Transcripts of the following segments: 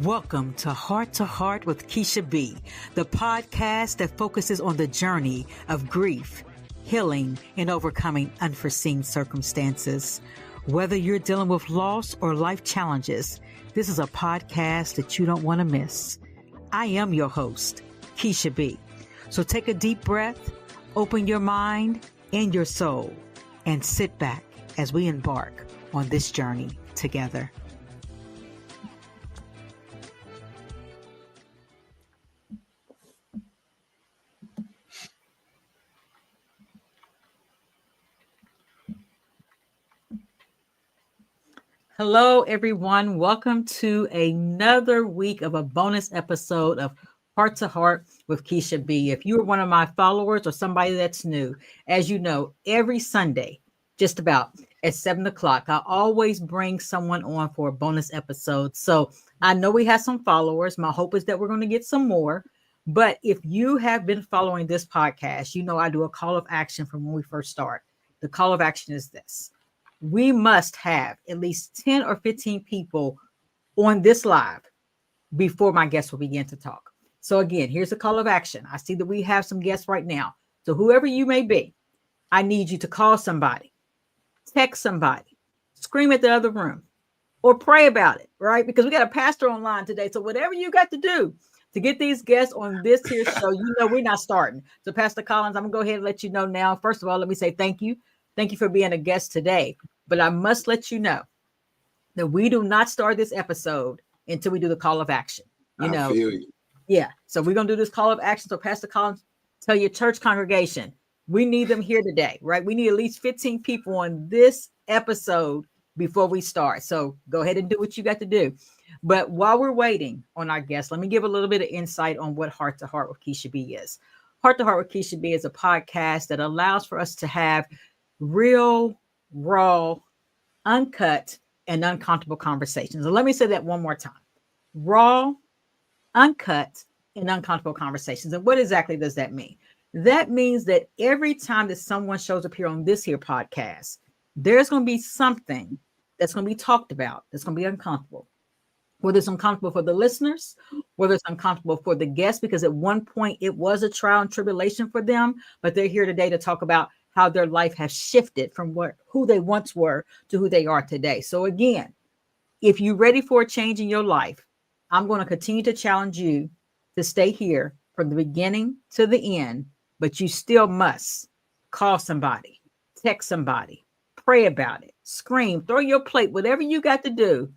Welcome to Heart with Keisha B, the podcast that focuses on the journey of grief, healing, and overcoming unforeseen circumstances. Whether you're dealing with loss or life challenges, this is a podcast that you don't want to miss. I am your host, Keisha B. So take a deep breath, open your mind and your soul, and sit back as we embark on this journey together. Hello, everyone. Welcome to another week of a bonus episode of Heart to Heart with Keisha B. If you are one of my followers or somebody that's new, as you know, every Sunday, just about at 7 o'clock, I always bring someone on for a bonus episode. So I know we have some followers. My hope is that we're going to get some more. But if you have been following this podcast, you know I do a call of action from when we first start. The call of action is this. We must have at least 10 or 15 people on this live before my guests will begin to talk. So again, here's the call of action. I see that we have some guests right now. So whoever you may be, I need you to call somebody, text somebody, scream at the other room, or pray about it, right? Because we got a pastor online today. So whatever you got to do to get these guests on this here show, you know we're not starting. So Pastor Collins, I'm going to go ahead and let you know now. First of all, let me say thank you. Thank you for being a guest today. But I must let you know that we do not start this episode until we do the call of action. I feel you. Yeah. So we're going to do this call of action. So Pastor Collins, tell your church congregation, we need them here today, right? We need at least 15 people on this episode before we start. So go ahead and do what you got to do. But while we're waiting on our guests, let me give a little bit of insight on what Heart to Heart with Keisha B is. Heart to Heart with Keisha B is a podcast that allows for us to have real, raw, uncut, and uncomfortable conversations. And let me say that one more time. Raw, uncut, and uncomfortable conversations. And what exactly does that mean? That means that every time that someone shows up here on this here podcast, there's going to be something that's going to be talked about that's going to be uncomfortable. Whether it's uncomfortable for the listeners, whether it's uncomfortable for the guests, because at one point it was a trial and tribulation for them, but they're here today to talk about how their life has shifted from who they once were to who they are today. So again, if you're ready for a change in your life, I'm going to continue to challenge you to stay here from the beginning to the end, but you still must call somebody, text somebody, pray about it, scream, throw your plate, whatever you got to do.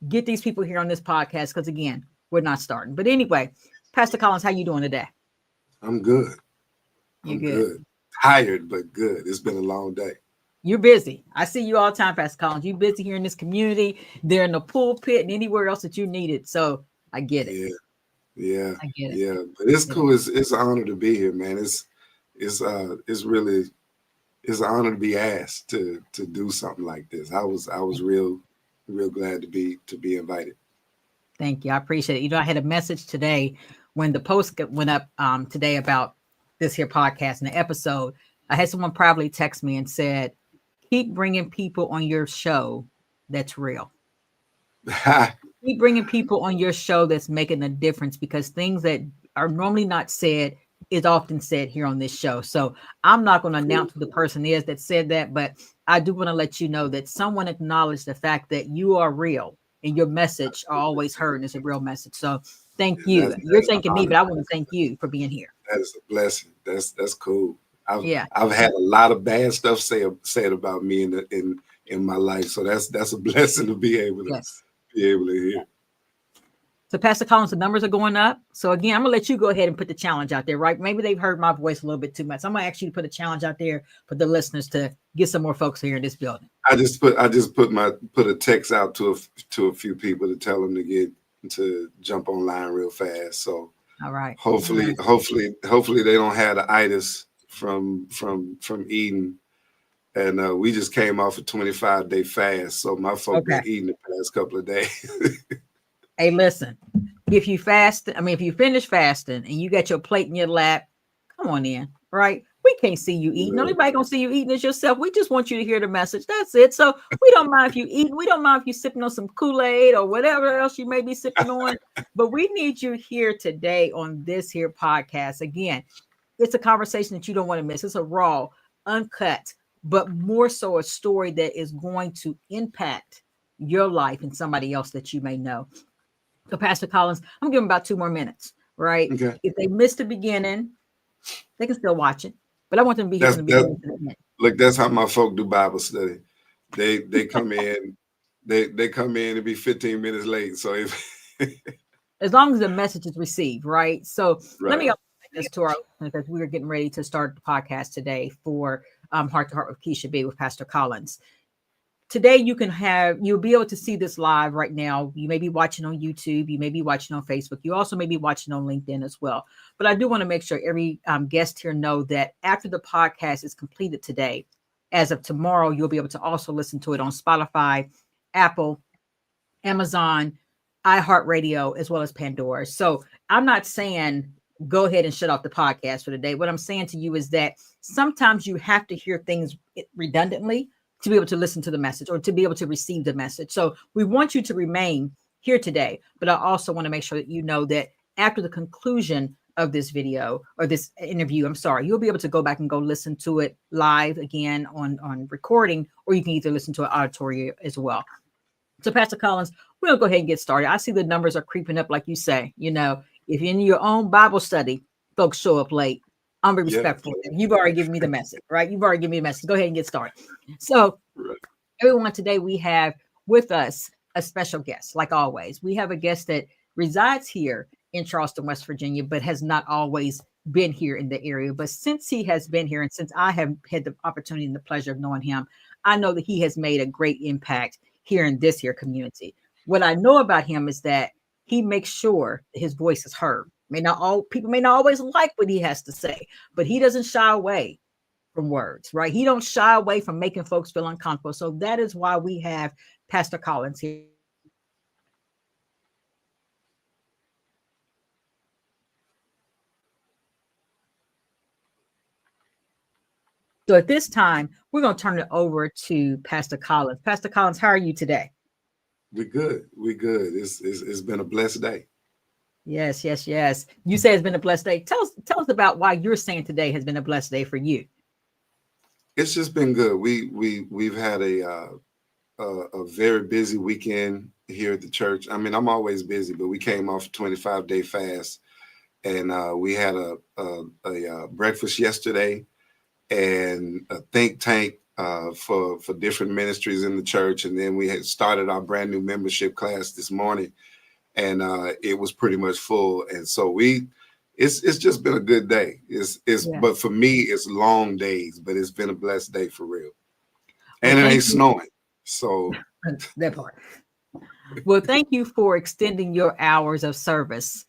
Get these people here on this podcast because, again, we're not starting. But anyway, Pastor Collins, how you doing today? I'm good. I'm good. Tired, but good. It's been a long day. You're busy. I see you all the time, Pastor Collins. You're busy here in this community, there in the pulpit, and anywhere else that you need it. So I get it. Yeah. I get it. Yeah. But it's cool. It's an honor to be here, man. It's really an honor to be asked to do something like this. I was real glad to be invited. Thank you. I appreciate it. You know, I had a message today when the post went up today about this here podcast and the episode. I had someone privately text me and said, keep bringing people on your show that's real. Keep bringing people on your show that's making a difference, because things that are normally not said is often said here on this show. So I'm not going to announce who the person is that said that, but I do want to let you know that someone acknowledged the fact that you are real and your message are always heard, and it's a real message. So thank you. You're thanking me, but I want to thank you for being here. That is a blessing. That's cool. I've had a lot of bad stuff said about me in my life, so that's a blessing to be able to hear. So Pastor Collins, the numbers are going up. So again, I'm gonna let you go ahead and put the challenge out there, right? Maybe they've heard my voice a little bit too much. So I'm gonna ask you to put a challenge out there for the listeners to get some more folks here in this building. I just put a text out to a few people to tell them to jump online real fast. So all right. Hopefully they don't have the itis from eating. And we just came off a 25-day fast. So my folk been eating the past couple of days. Hey, listen, if you finish fasting and you got your plate in your lap, come on in, right? We can't see you eating. Yeah. Nobody gonna see you eating as yourself. We just want you to hear the message. That's it. So we don't mind if you eating. We don't mind if you sipping on some Kool-Aid or whatever else you may be sipping on. But we need you here today on this here podcast. Again, it's a conversation that you don't want to miss. It's a raw, uncut, but more so a story that is going to impact your life and somebody else that you may know. So, Pastor Collins, I'm giving about 2 more minutes, right? Okay. If they missed the beginning, they can still watch it, but I want them to be here That's from the that. beginning to the end. Look, that's how my folk do Bible study. They come in, they come in and be 15 minutes late. So if As long as the message is received, right? So let me right. also say this to our listeners, because we're getting ready to start the podcast today for Heart to Heart with Keisha B with Pastor Collins. Today you'll be able to see this live right now. You may be watching on YouTube, you may be watching on Facebook, you also may be watching on LinkedIn as well. But I do want to make sure every guest here know that after the podcast is completed today, as of tomorrow, you'll be able to also listen to it on Spotify, Apple, Amazon, iHeartRadio, as well as Pandora. So I'm not saying go ahead and shut off the podcast for the day. What I'm saying to you is that sometimes you have to hear things redundantly to be able to listen to the message or to be able to receive the message. So we want you to remain here today, but I also want to make sure that you know that after the conclusion of this video or this interview, you'll be able to go back and go listen to it live again on recording, or you can either listen to it auditory as well. So, Pastor Collins, we'll go ahead and get started. I see the numbers are creeping up, like you say. If you're in your own Bible study, folks show up late. I'm be Yeah. respectful. You've already given me the message, right? You've already given me the message. Go ahead and get started. So, Right. everyone, today we have with us a special guest, like always. We have a guest that resides here in Charleston, West Virginia, but has not always been here in the area. But since he has been here and since I have had the opportunity and the pleasure of knowing him, I know that he has made a great impact here in this here community. What I know about him is that he makes sure his voice is heard. People may not always like what he has to say, but he doesn't shy away from words, right? He don't shy away from making folks feel uncomfortable. So that is why we have Pastor Collins here. So at this time, we're going to turn it over to Pastor Collins. Pastor Collins, how are you today? We're good. We're good. It's been a blessed day. Yes, yes, yes. You say it's been a blessed day. Tell us about why you're saying today has been a blessed day for you. It's just been good. We've had a very busy weekend here at the church. I mean, I'm always busy, but we came off a 25-day fast, and we had a breakfast yesterday and a think tank for different ministries in the church, and then we had started our brand new membership class this morning, and it was pretty much full. And so it's just been a good day. But for me, it's long days, but it's been a blessed day for real. And it ain't snowing. So that part. Well, thank you for extending your hours of service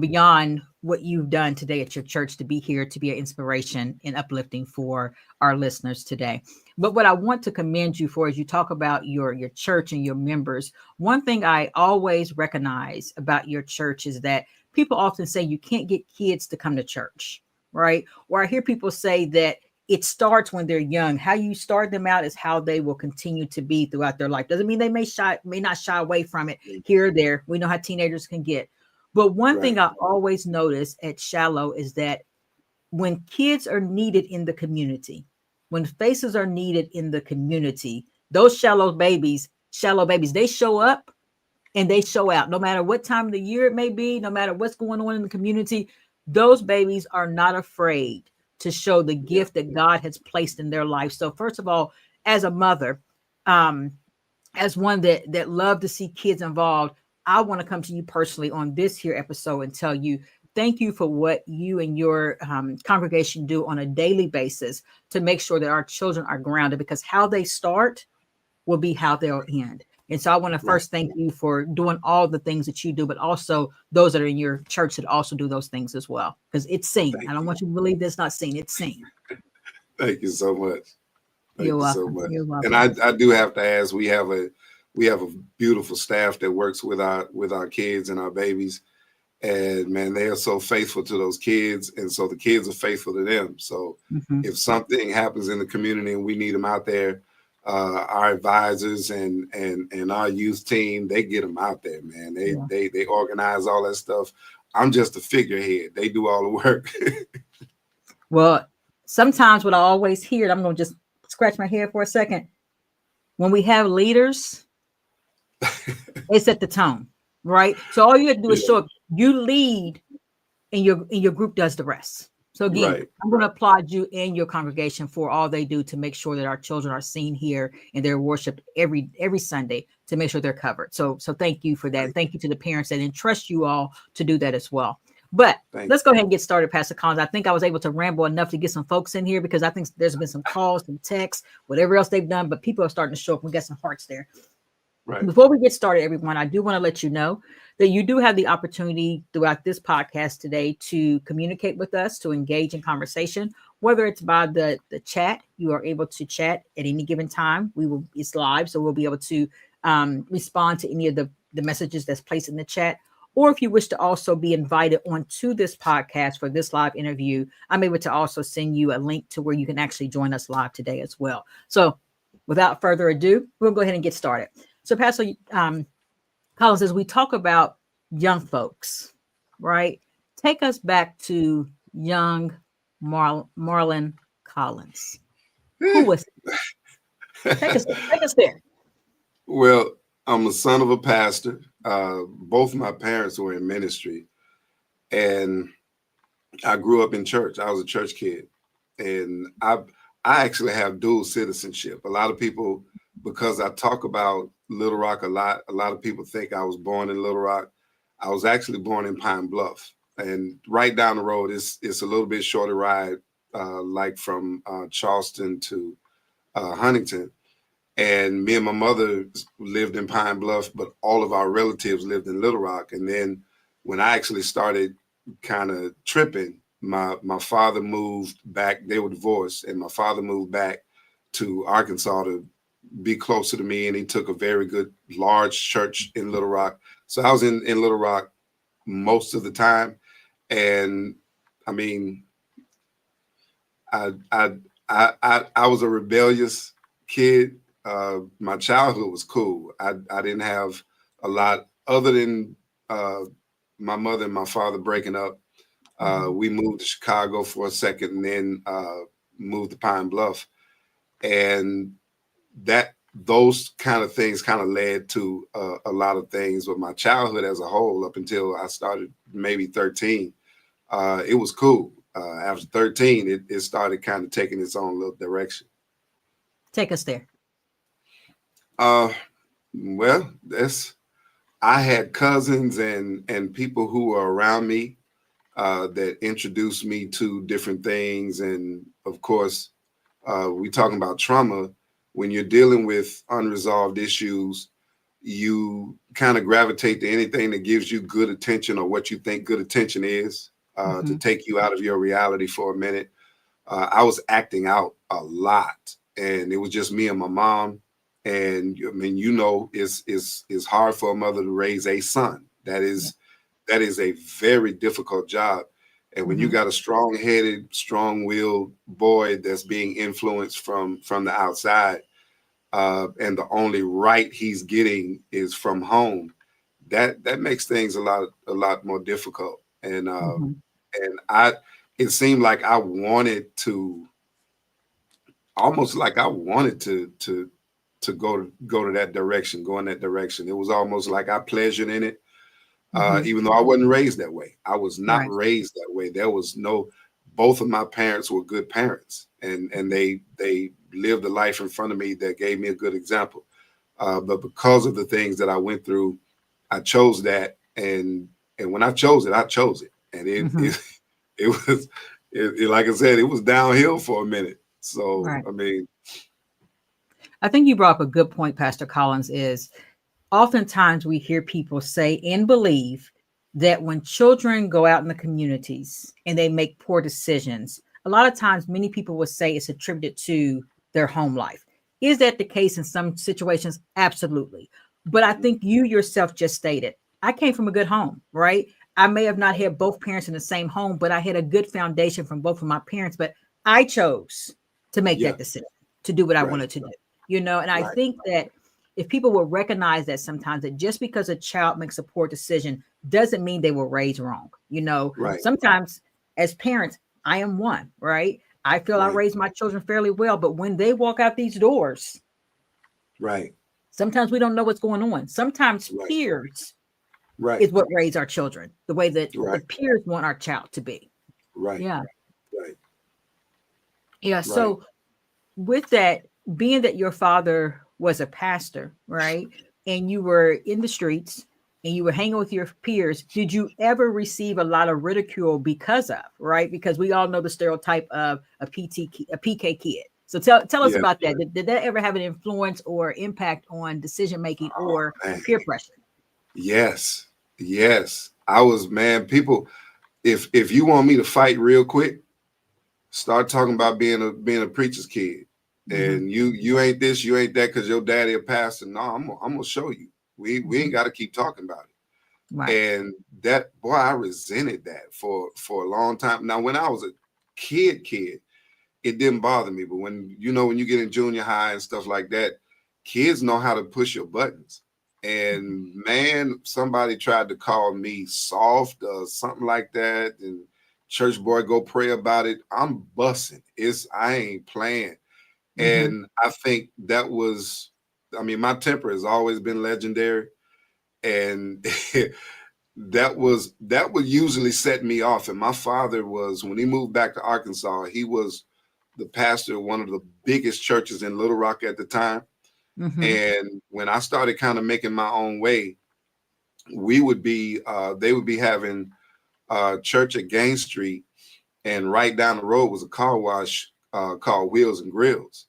beyond what you've done today at your church to be here to be an inspiration and uplifting for our listeners today. But what I want to commend you for as you talk about your church and your members, one thing I always recognize about your church is that people often say you can't get kids to come to church, right? Or I hear people say that it starts when they're young. How you start them out is how they will continue to be throughout their life. Doesn't mean they may not shy away from it here or there. We know how teenagers can get. But one thing I always notice at Shallow is that when kids are needed in the community, when faces are needed in the community, those shallow babies, they show up and they show out. No matter what time of the year it may be, no matter what's going on in the community, those babies are not afraid to show the gift that God has placed in their life. So first of all, as a mother, as one that love to see kids involved, I want to come to you personally on this here episode and tell you, thank you for what you and your congregation do on a daily basis to make sure that our children are grounded, because how they start will be how they'll end. And so I want to first thank you for doing all the things that you do, but also those that are in your church that also do those things as well, because it's seen. I don't want you to believe that's not seen. It's seen. Thank you so much. You're welcome. You're welcome. And I do have to ask, we have a beautiful staff that works with our kids and our babies. And man, they are so faithful to those kids, and so the kids are faithful to them. So Mhm. if something happens in the community and we need them out there, our advisors and our youth team, they get them out there, man. Yeah. They organize all that stuff. I'm just a figurehead. They do all the work. Well, sometimes what I always hear, and I'm going to just scratch my head for a second. When we have leaders, they set the tone, right? So all you have to do is Yeah, show up. You lead, and your group does the rest. So again, right, I'm going to applaud you and your congregation for all they do to make sure that our children are seen here and they're worshiped every Sunday to make sure they're covered. So thank you for that. And thank you to the parents that entrust you all to do that as well. But thank let's go ahead and get started, Pastor Collins. I think I was able to ramble enough to get some folks in here because I think there's been some calls, some texts, whatever else they've done, but people are starting to show up. We got some hearts there. right. Before we get started, everyone, I do want to let you know that you do have the opportunity throughout this podcast today to communicate with us, to engage in conversation, whether it's by the chat. You are able to chat at any given time. It's live, so we'll be able to respond to any of the messages that's placed in the chat. Or if you wish to also be invited onto this podcast for this live interview, I'm able to also send you a link to where you can actually join us live today as well. So without further ado, we'll go ahead and get started. So, Pastor Collins, as we talk about young folks, right? Take us back to young Marlon Collins. Who was he? Take us there. Well, I'm a son of a pastor. Both my parents were in ministry, and I grew up in church. I was a church kid, and I actually have dual citizenship. A lot of people, because I talk about Little Rock a lot of people think I was born in Little Rock. I was actually born in Pine Bluff, and right down the road, it's a little bit shorter ride, like from Charleston to Huntington. And me and my mother lived in Pine Bluff, but all of our relatives lived in Little Rock. And then when I actually started kind of tripping, my father moved back. They were divorced, and my father moved back to Arkansas to be closer to me. And he took a very good, large church in Little Rock. So I was in Little Rock most of the time. And I mean, I I I was a rebellious kid. My childhood was cool. I didn't have a lot other than uh, my mother and my father breaking up. Mhm. We moved to Chicago for a second, and then moved to Pine Bluff, and that those kind of things kind of led to a lot of things with my childhood as a whole. Up until I started maybe 13, it was cool. After 13, it started kind of taking its own little direction. Take us there. Uh, well, that's I had cousins and people who were around me that introduced me to different things, and of course, we talking about trauma. When you're dealing with unresolved issues, you kind of gravitate to anything that gives you good attention or what you think good attention is, to Mhm. take you out of your reality for a minute. I was acting out a lot, and it was just me and my mom. And I mean, it's hard for a mother to raise a son. Yeah. That is a very difficult job. And when you Mhm. got a strong-headed, strong-willed boy that's being influenced from the outside, and the only right he's getting is from home, that makes things a lot more difficult. Mhm. And I it seemed like I wanted to almost like I wanted to go to that direction, go in that direction. It was almost like I pleasured in it, Mhm. even though I wasn't raised that way. I was not Right. raised that way. There was no. Both of my parents were good parents, and they lived a life in front of me that gave me a good example. But because of the things that I went through, I chose that, and when I chose it, and it Mhm. it, it was like I said, it was downhill for a minute. So Right. I mean, I think you brought up a good point, Pastor Collins, is oftentimes we hear people say and believe that when children go out in the communities and they make poor decisions, a lot of times many people will say it's attributed to their home life. Is that the case in some situations? Absolutely. But I think you yourself just stated, I came from a good home, right? I may have not had both parents in the same home, but I had a good foundation from both of my parents. But I chose to make Yeah. that decision to do what I Right. wanted to do, you know. And I Right. think that if people will recognize that sometimes that just because a child makes a poor decision doesn't mean they were raised wrong. You know, Right. sometimes as parents, I am one, right? I feel I Right. raised my children fairly well, but when they walk out these doors, Right. sometimes we don't know what's going on. Sometimes Right. peers Right. is what raise our children, the way that the Right. peers want our child to be. Right. Yeah. Right. Yeah. Right. So with that, being that your father was a pastor, right? And you were in the streets and you were hanging with your peers, did you ever receive a lot of ridicule because of, right? Because we all know the stereotype of a PK kid. So tell us Yeah. about that. Did that ever have an influence or impact on decision making Oh, or man. peer pressure? Yes. Yes. I was, man, people, if you want me to fight real quick, start talking about being a preacher's kid. Hmm. And you ain't this, you ain't that because your daddy a pastor. No, I'm gonna show you. We Hmm. ain't gotta keep talking about it. Right. And that boy, I resented that for a long time. Now, when I was a kid, it didn't bother me. But when you get in junior high and stuff like that, kids know how to push your buttons. And man, somebody tried to call me soft or something like that. And church boy, go pray about it. I'm bussing. I ain't playing. Hmm. And I think that was, I mean, my temper has always been legendary. And that would usually set me off. And my father was, when he moved back to Arkansas, he was the pastor of one of the biggest churches in Little Rock at the time. Hmm. And when I started kind of making my own way, they would be having church at Gain Street, and right down the road was a car wash called Wheels and Grills.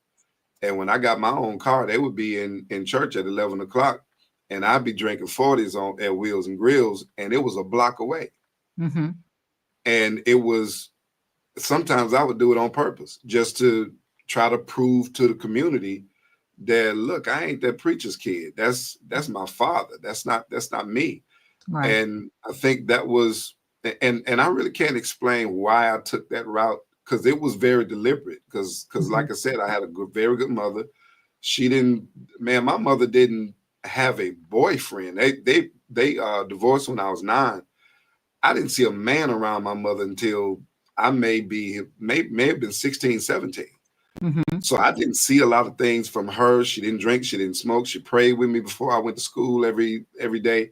And when I got my own car, they would be in church at 11 o'clock, and I'd be drinking 40s at Wheels and Grills, and it was a block away. Hmm. And it was sometimes I would do it on purpose just to try to prove to the community that look, I ain't that preacher's kid. That's my father. That's not me. Right. And I think that was and I really can't explain why I took that route because it was very deliberate. Because Hmm. like I said, I had a very good mother. She didn't, man, my mother didn't have a boyfriend. They divorced when I was 9. I didn't see a man around my mother until I may have been 16, 17. Hmm. So I didn't see a lot of things from her. She didn't drink, she didn't smoke. She prayed with me before I went to school every day.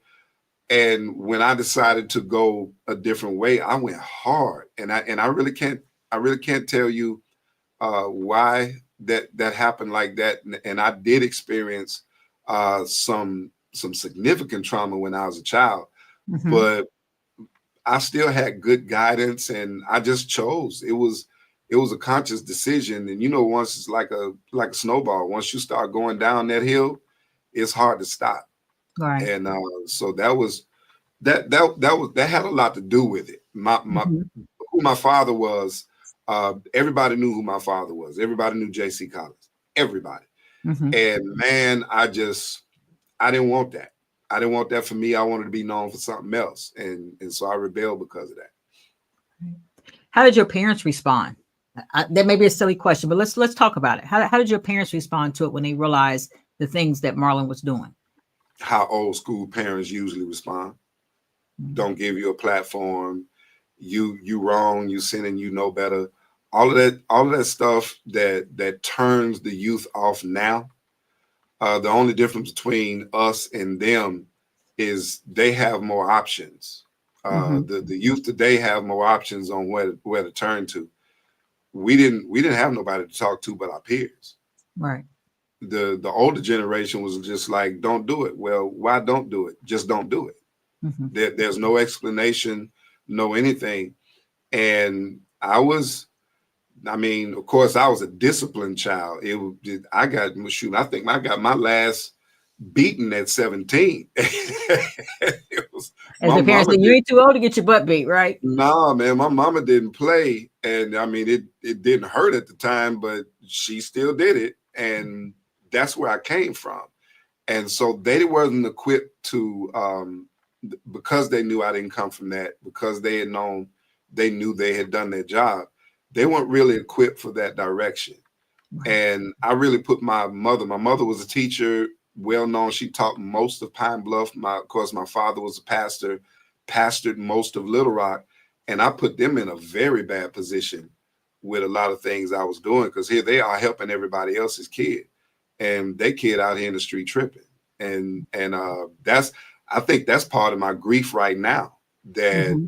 And when I decided to go a different way, I went hard. And I really can't tell you why that happened like that. And I did experience some significant trauma when I was a child, Hmm. but I still had good guidance, and I just chose. It was a conscious decision, and once it's like a snowball. Once you start going down that hill, it's hard to stop. Right. And so that had a lot to do with it. My Hmm. who my father was. Everybody knew who my father was. Everybody knew J.C. Collins. Everybody. Hmm. And man, I didn't want that. I didn't want that for me. I wanted to be known for something else, and so I rebelled because of that. How did your parents respond? That may be a silly question, but let's talk about it. How did your parents respond to it when they realized the things that Marlon was doing? How old school parents usually respond. Mhm. Don't give you a platform. You wrong, you sinning, you know better. All of that stuff that turns the youth off now. The only difference between us and them is they have more options. Mhm. The youth today have more options on where to turn to. We didn't have nobody to talk to but our peers. Right. The older generation was just like, don't do it. Well, why don't do it? Just don't do it. Mhm. There's no explanation, no anything. And I mean, of course, I was a disciplined child. I got shoot. I think I got my last beaten at 17. It was As my the parents mama said, you did. ain't too old to get your butt beat, right? Nah, man, my mama didn't play, and I mean, it didn't hurt at the time, but she still did it, and that's where I came from. And so they wasn't equipped to. because they knew I didn't come from that, because they had known, they knew they had done their job, they weren't really equipped for that direction. Right. And I really put my mother was a teacher, well known. She taught most of Pine Bluff. Of course, my father was a pastor, pastored most of Little Rock. And I put them in a very bad position with a lot of things I was doing, because here they are helping everybody else's kid, and they kid out here in the street tripping. And that's, I think that's part of my grief right now, that Mm-hmm.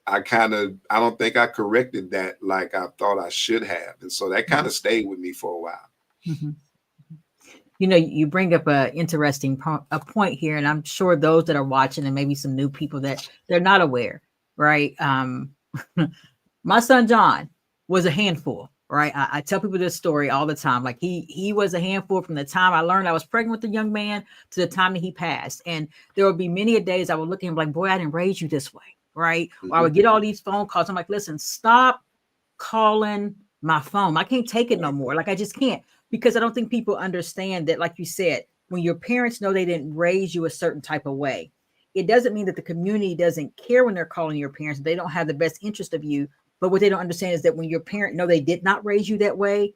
I don't think I corrected that like I thought I should have. And so that kind of stayed with me for a while. Mm-hmm. You know, you bring up a interesting a point here, and I'm sure those that are watching, and maybe some new people that they're not aware, right? My son John was a handful, right? I tell people this story all the time. Like he was a handful from the time I learned I was pregnant with a young man to the time that he passed. And there would be many a days I would look at him like, boy, I didn't raise you this way, right? Or I Mm-hmm. would get all these phone calls. I'm like, listen, stop calling my phone. I can't take it no more. Like I just can't, because I don't think people understand that, like you said, when your parents know they didn't raise you a certain type of way, it doesn't mean that the community doesn't care when they're calling your parents. They don't have the best interest of you. But what they don't understand is that when your parent know they did not raise you that way,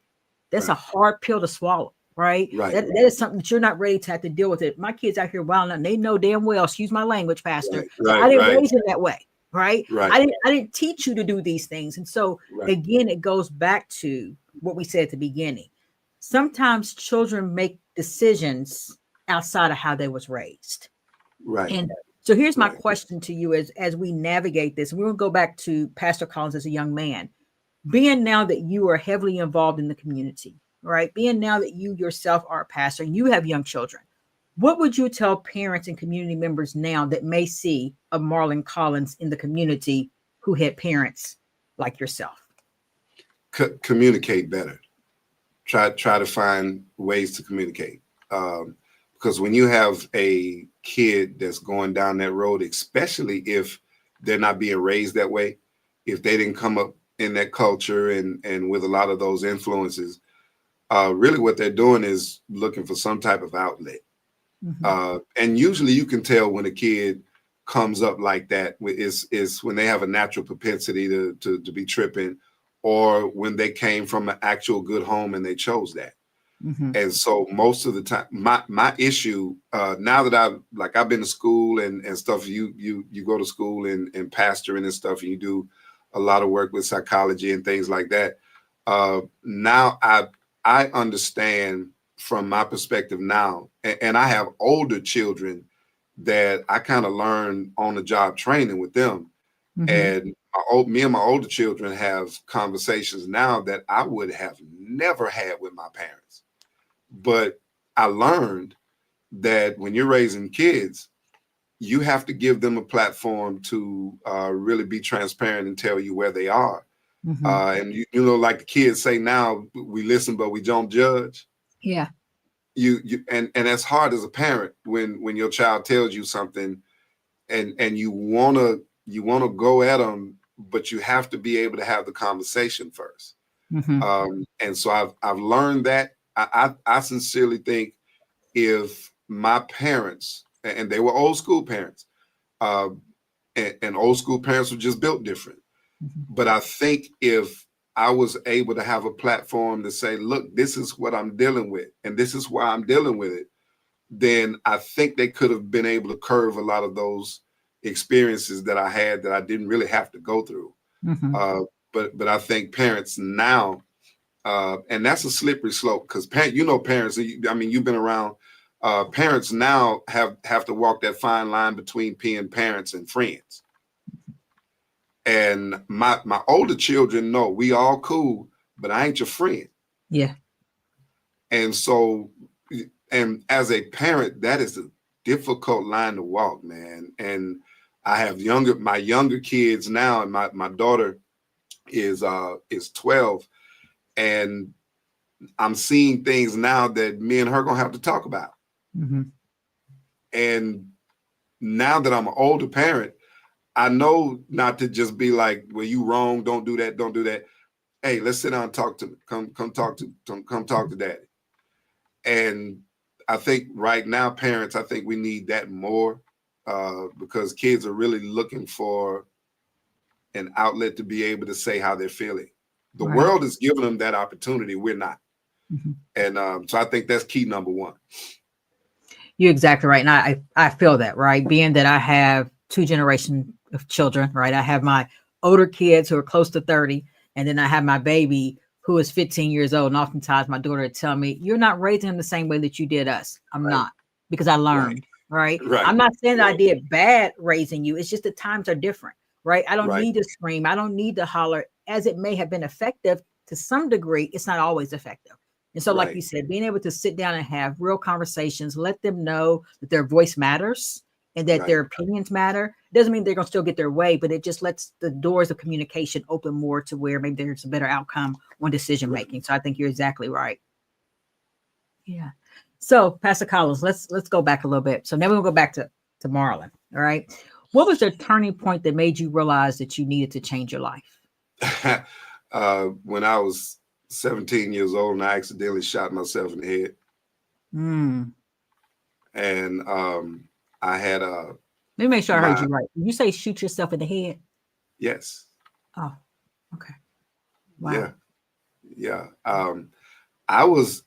that's Right. a hard pill to swallow, right? Right. That is something that you're not ready to have to deal with it. My kids out here wilding out, and they know damn well, excuse my language, pastor, Right. that I Right. didn't Right. raise them that way, right? Right. I didn't teach you to do these things. And so Right. again, it goes back to what we said at the beginning. Sometimes children make decisions outside of how they was raised. Right. And so here's my Right. question to you as we navigate this. And we're going to go back to Pastor Collins as a young man. Being now that you are heavily involved in the community, right? Being now that you yourself are a pastor and you have young children, what would you tell parents and community members now that may see a Marlon Collins in the community who had parents like yourself? Communicate better. Try to find ways to communicate. Because when you have a kid that's going down that road, especially if they're not being raised that way, if they didn't come up in that culture and with a lot of those influences, really what they're doing is looking for some type of outlet. Mm-hmm. And usually you can tell when a kid comes up like that is when they have a natural propensity to be tripping, or when they came from an actual good home and they chose that. Mm-hmm. And so most of the time, my issue, now that I've been to school and stuff, you go to school and pastoring and stuff, and you do a lot of work with psychology and things like that. Now I understand from my perspective now, and I have older children that I kind of learned on the job training with them. Mm-hmm. And me and my older children have conversations now that I would have never had with my parents. But I learned that when you're raising kids, you have to give them a platform to really be transparent and tell you where they are. Mm-hmm. And you know, like the kids say now, we listen, but we don't judge. Yeah. And that's hard as a parent when your child tells you something and you wanna go at them, but you have to be able to have the conversation first. Mm-hmm. And so I've learned that. I sincerely think if my parents, and they were old school parents, uh, and old school parents were just built different. Mm-hmm. But I think if I was able to have a platform to say, look, this is what I'm dealing with, and this is why I'm dealing with it, then I think they could have been able to curve a lot of those experiences that I had that I didn't really have to go through. Mm-hmm. Uh, but I think parents now, and that's a slippery slope, because parents. I mean, you've been around. Parents now have to walk that fine line between being parents and friends. And my older children know we all cool, but I ain't your friend. Yeah. And so, and as a parent, that is a difficult line to walk, man. And I have my younger kids now, and my daughter is 12, and I'm seeing things now that me and her gonna have to talk about. Mm-hmm. And now that I'm an older parent, I know not to just be like, well, you wrong, don't do that, don't do that. Hey, let's sit down and talk to me. Come talk to daddy. And I think right now, parents, I think we need that more. because kids are really looking for an outlet to be able to say how they're feeling. The Right. world is giving them that opportunity. We're not. Mhm. And so I think that's key number one. You're exactly right. And I feel that, right? Being that I have two generations of children, right? I have my older kids who are close to 30, and then I have my baby who is 15 years old. And oftentimes my daughter would tell me, "You're not raising him the same way that you did us." I'm Right. not, because I Right. learned, right? Right. I'm not saying that I Right. did bad raising you. It's just the times are different, right? I don't Right. need to scream. I don't need to holler, as it may have been effective to some degree. It's not always effective. And so, like you Right. said, being able to sit down and have real conversations, let them know that their voice matters and that their Right. opinions matter. Doesn't mean they're going to still get their way, but it just lets the doors of communication open more to where maybe there's a better outcome on decision Right. making. So I think you're exactly right. Yeah. So, Pastor Collins, let's go back a little bit. So now we'll go back to Marlon. All right. What was the turning point that made you realize that you needed to change your life? When I was 17 years old and I accidentally shot myself in the head. Mm. And I had Let me make sure I heard my, you right. Did you say shoot yourself in the head? yes. Oh, okay. Wow. Yeah. Yeah. I was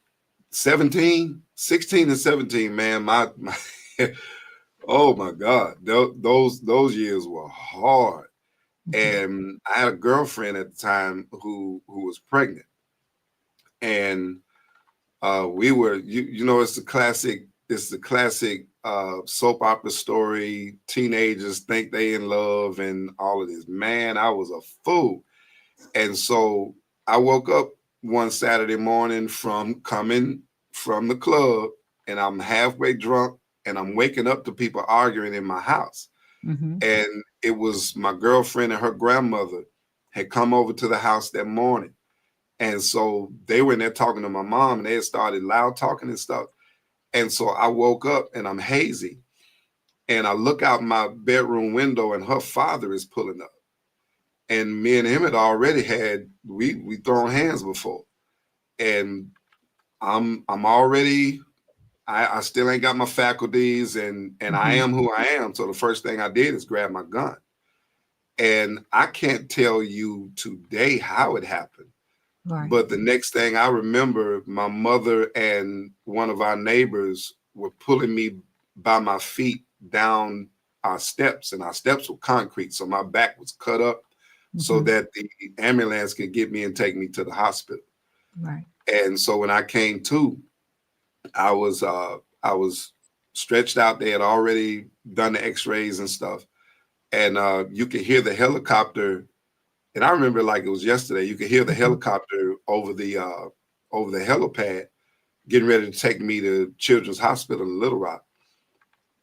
17, 16 and 17, man. My oh my God. Those years were hard. Mhm. And I had a girlfriend at the time who was pregnant. And we were you know it's the classic soap opera story. Teenagers think they in love and all of this. Man, I was a fool. And so I woke up one Saturday morning from coming from the club, and I'm halfway drunk, and I'm waking up to people arguing in my house. Mhm. And it was my girlfriend and her grandmother had come over to the house that morning. And so they were in there talking to my mom, and they had started loud talking and stuff. And so I woke up and I'm hazy. And I look out my bedroom window, and her father is pulling up. And me and him had already had we thrown hands before. And I'm already I still ain't got my faculties, and I Mhm. am who I am. So the first thing I did is grab my gun. And I can't tell you today how it happened. Right. But the next thing I remember, my mother and one of our neighbors were pulling me by my feet down our steps, and our steps were concrete. So my back was cut up so Mhm. that the ambulance could get me and take me to the hospital. Right. And so when I came to, I was stretched out. They had already done the x-rays and stuff. And you could hear the helicopter. And I remember like it was yesterday. You could hear the Mhm. helicopter over the helipad, getting ready to take me to Children's Hospital in Little Rock,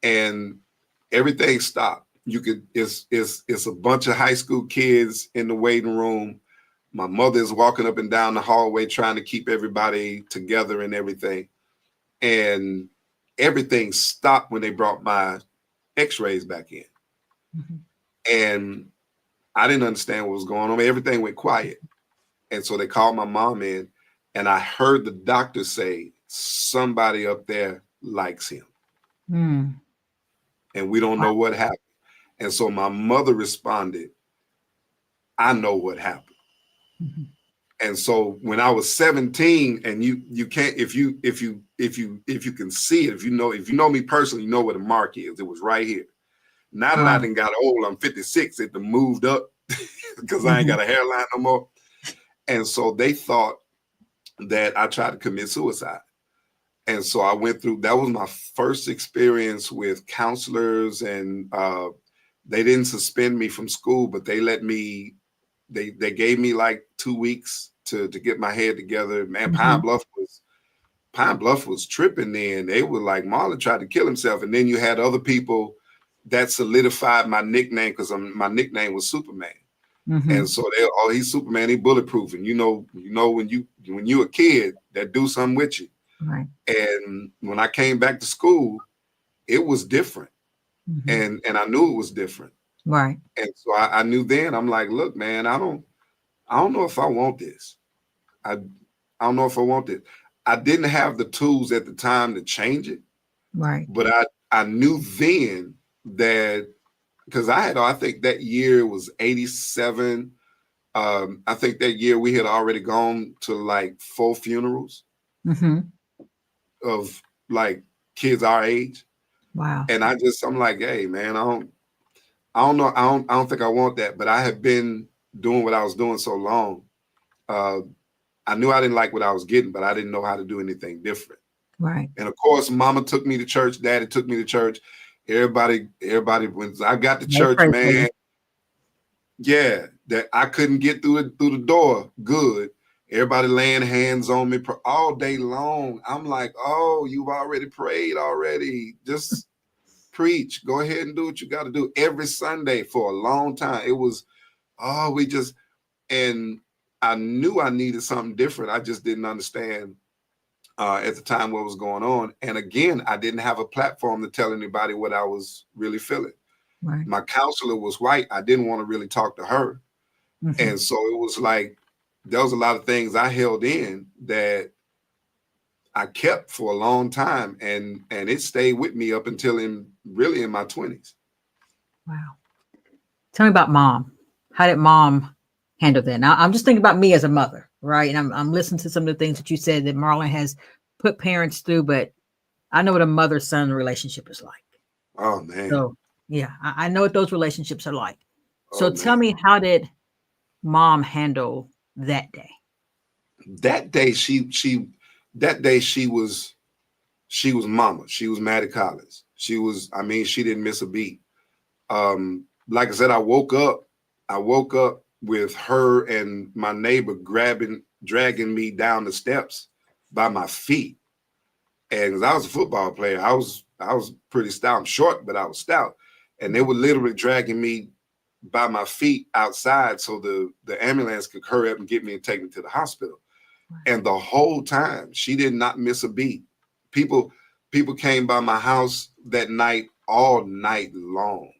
and everything stopped. You could it's a bunch of high school kids in the waiting room. My mother is walking up and down the hallway trying to keep everybody together and everything, and everything stopped when they brought my X-rays back in, Mhm. and I didn't understand what was going on. Everything went quiet. And so they called my mom in, and I heard the doctor say, somebody up there likes him, Mm. and we don't Wow. know what happened. And so my mother responded, I know what happened. Mhm. And so when I was 17, and you can't if you can see it, if you know me personally, you know what a mark is. It was right here. Now that I Right. done got old, I'm 56, it done moved up because I ain't Mhm. got a hairline no more. And so they thought that I tried to commit suicide. And so I went through, that was my first experience with counselors, and they didn't suspend me from school, but they let me, they gave me like 2 weeks to get my head together. Man, Mhm. Pine Bluff was tripping then. They were like, Marlon tried to kill himself. And then you had other people that solidified my nickname, because my nickname was Superman. And Mhm. so they, oh, he's Superman, he bulletproof. And when you a kid, that do something with you. Right. And when I came back to school, it was different. Mhm. And I knew it was different. Right. And so I knew then, I'm like, look, man, I don't know if I want this. I don't know if I want this. I didn't have the tools at the time to change it, Right. but I knew then that, because I think that year was 87. I think that year we had already gone to like 4 funerals Mm-hmm. of like kids our age. Wow. And I'm like, hey man, I don't know. I don't think I want that, but I have been doing what I was doing so long. Uh, I knew I didn't like what I was getting, but I didn't know how to do anything different. Right. And of course, mama took me to church, daddy took me to church. Everybody, when I got to They church, pray for you. man, yeah, that I couldn't get through the door good. Everybody laying hands on me all day long. I'm like, oh, you've already prayed already. Just preach. Go ahead and do what you got to do every Sunday for a long time. It was, oh, and I knew I needed something different. I just didn't understand at the time what was going on. And again, I didn't have a platform to tell anybody what I was really feeling. Right. My counselor was white. I didn't want to really talk to her. Mm-hmm. And so it was like, there was a lot of things I held in that I kept for a long time. And it stayed with me up until in my 20s. Wow. Tell me about mom. How did mom handle that? Now I'm just thinking about me as a mother, right? And I'm listening to some of the things that you said that Marlon has put parents through, but I know what a mother-son relationship is like. Oh man. So yeah, I know what those relationships are like. So Oh tell man. me, how did mom handle that day? That day that day she was mama. She was Maddie Collins. I mean, she didn't miss a beat. Like I said, I woke up with her and my neighbor dragging me down the steps by my feet. And 'cause I was a football player, I was pretty stout. I'm short, but I was stout. And they were literally dragging me by my feet outside so the ambulance could hurry up and get me and take me to the hospital. And the whole time, she did not miss a beat. People people came by my house that night all night long.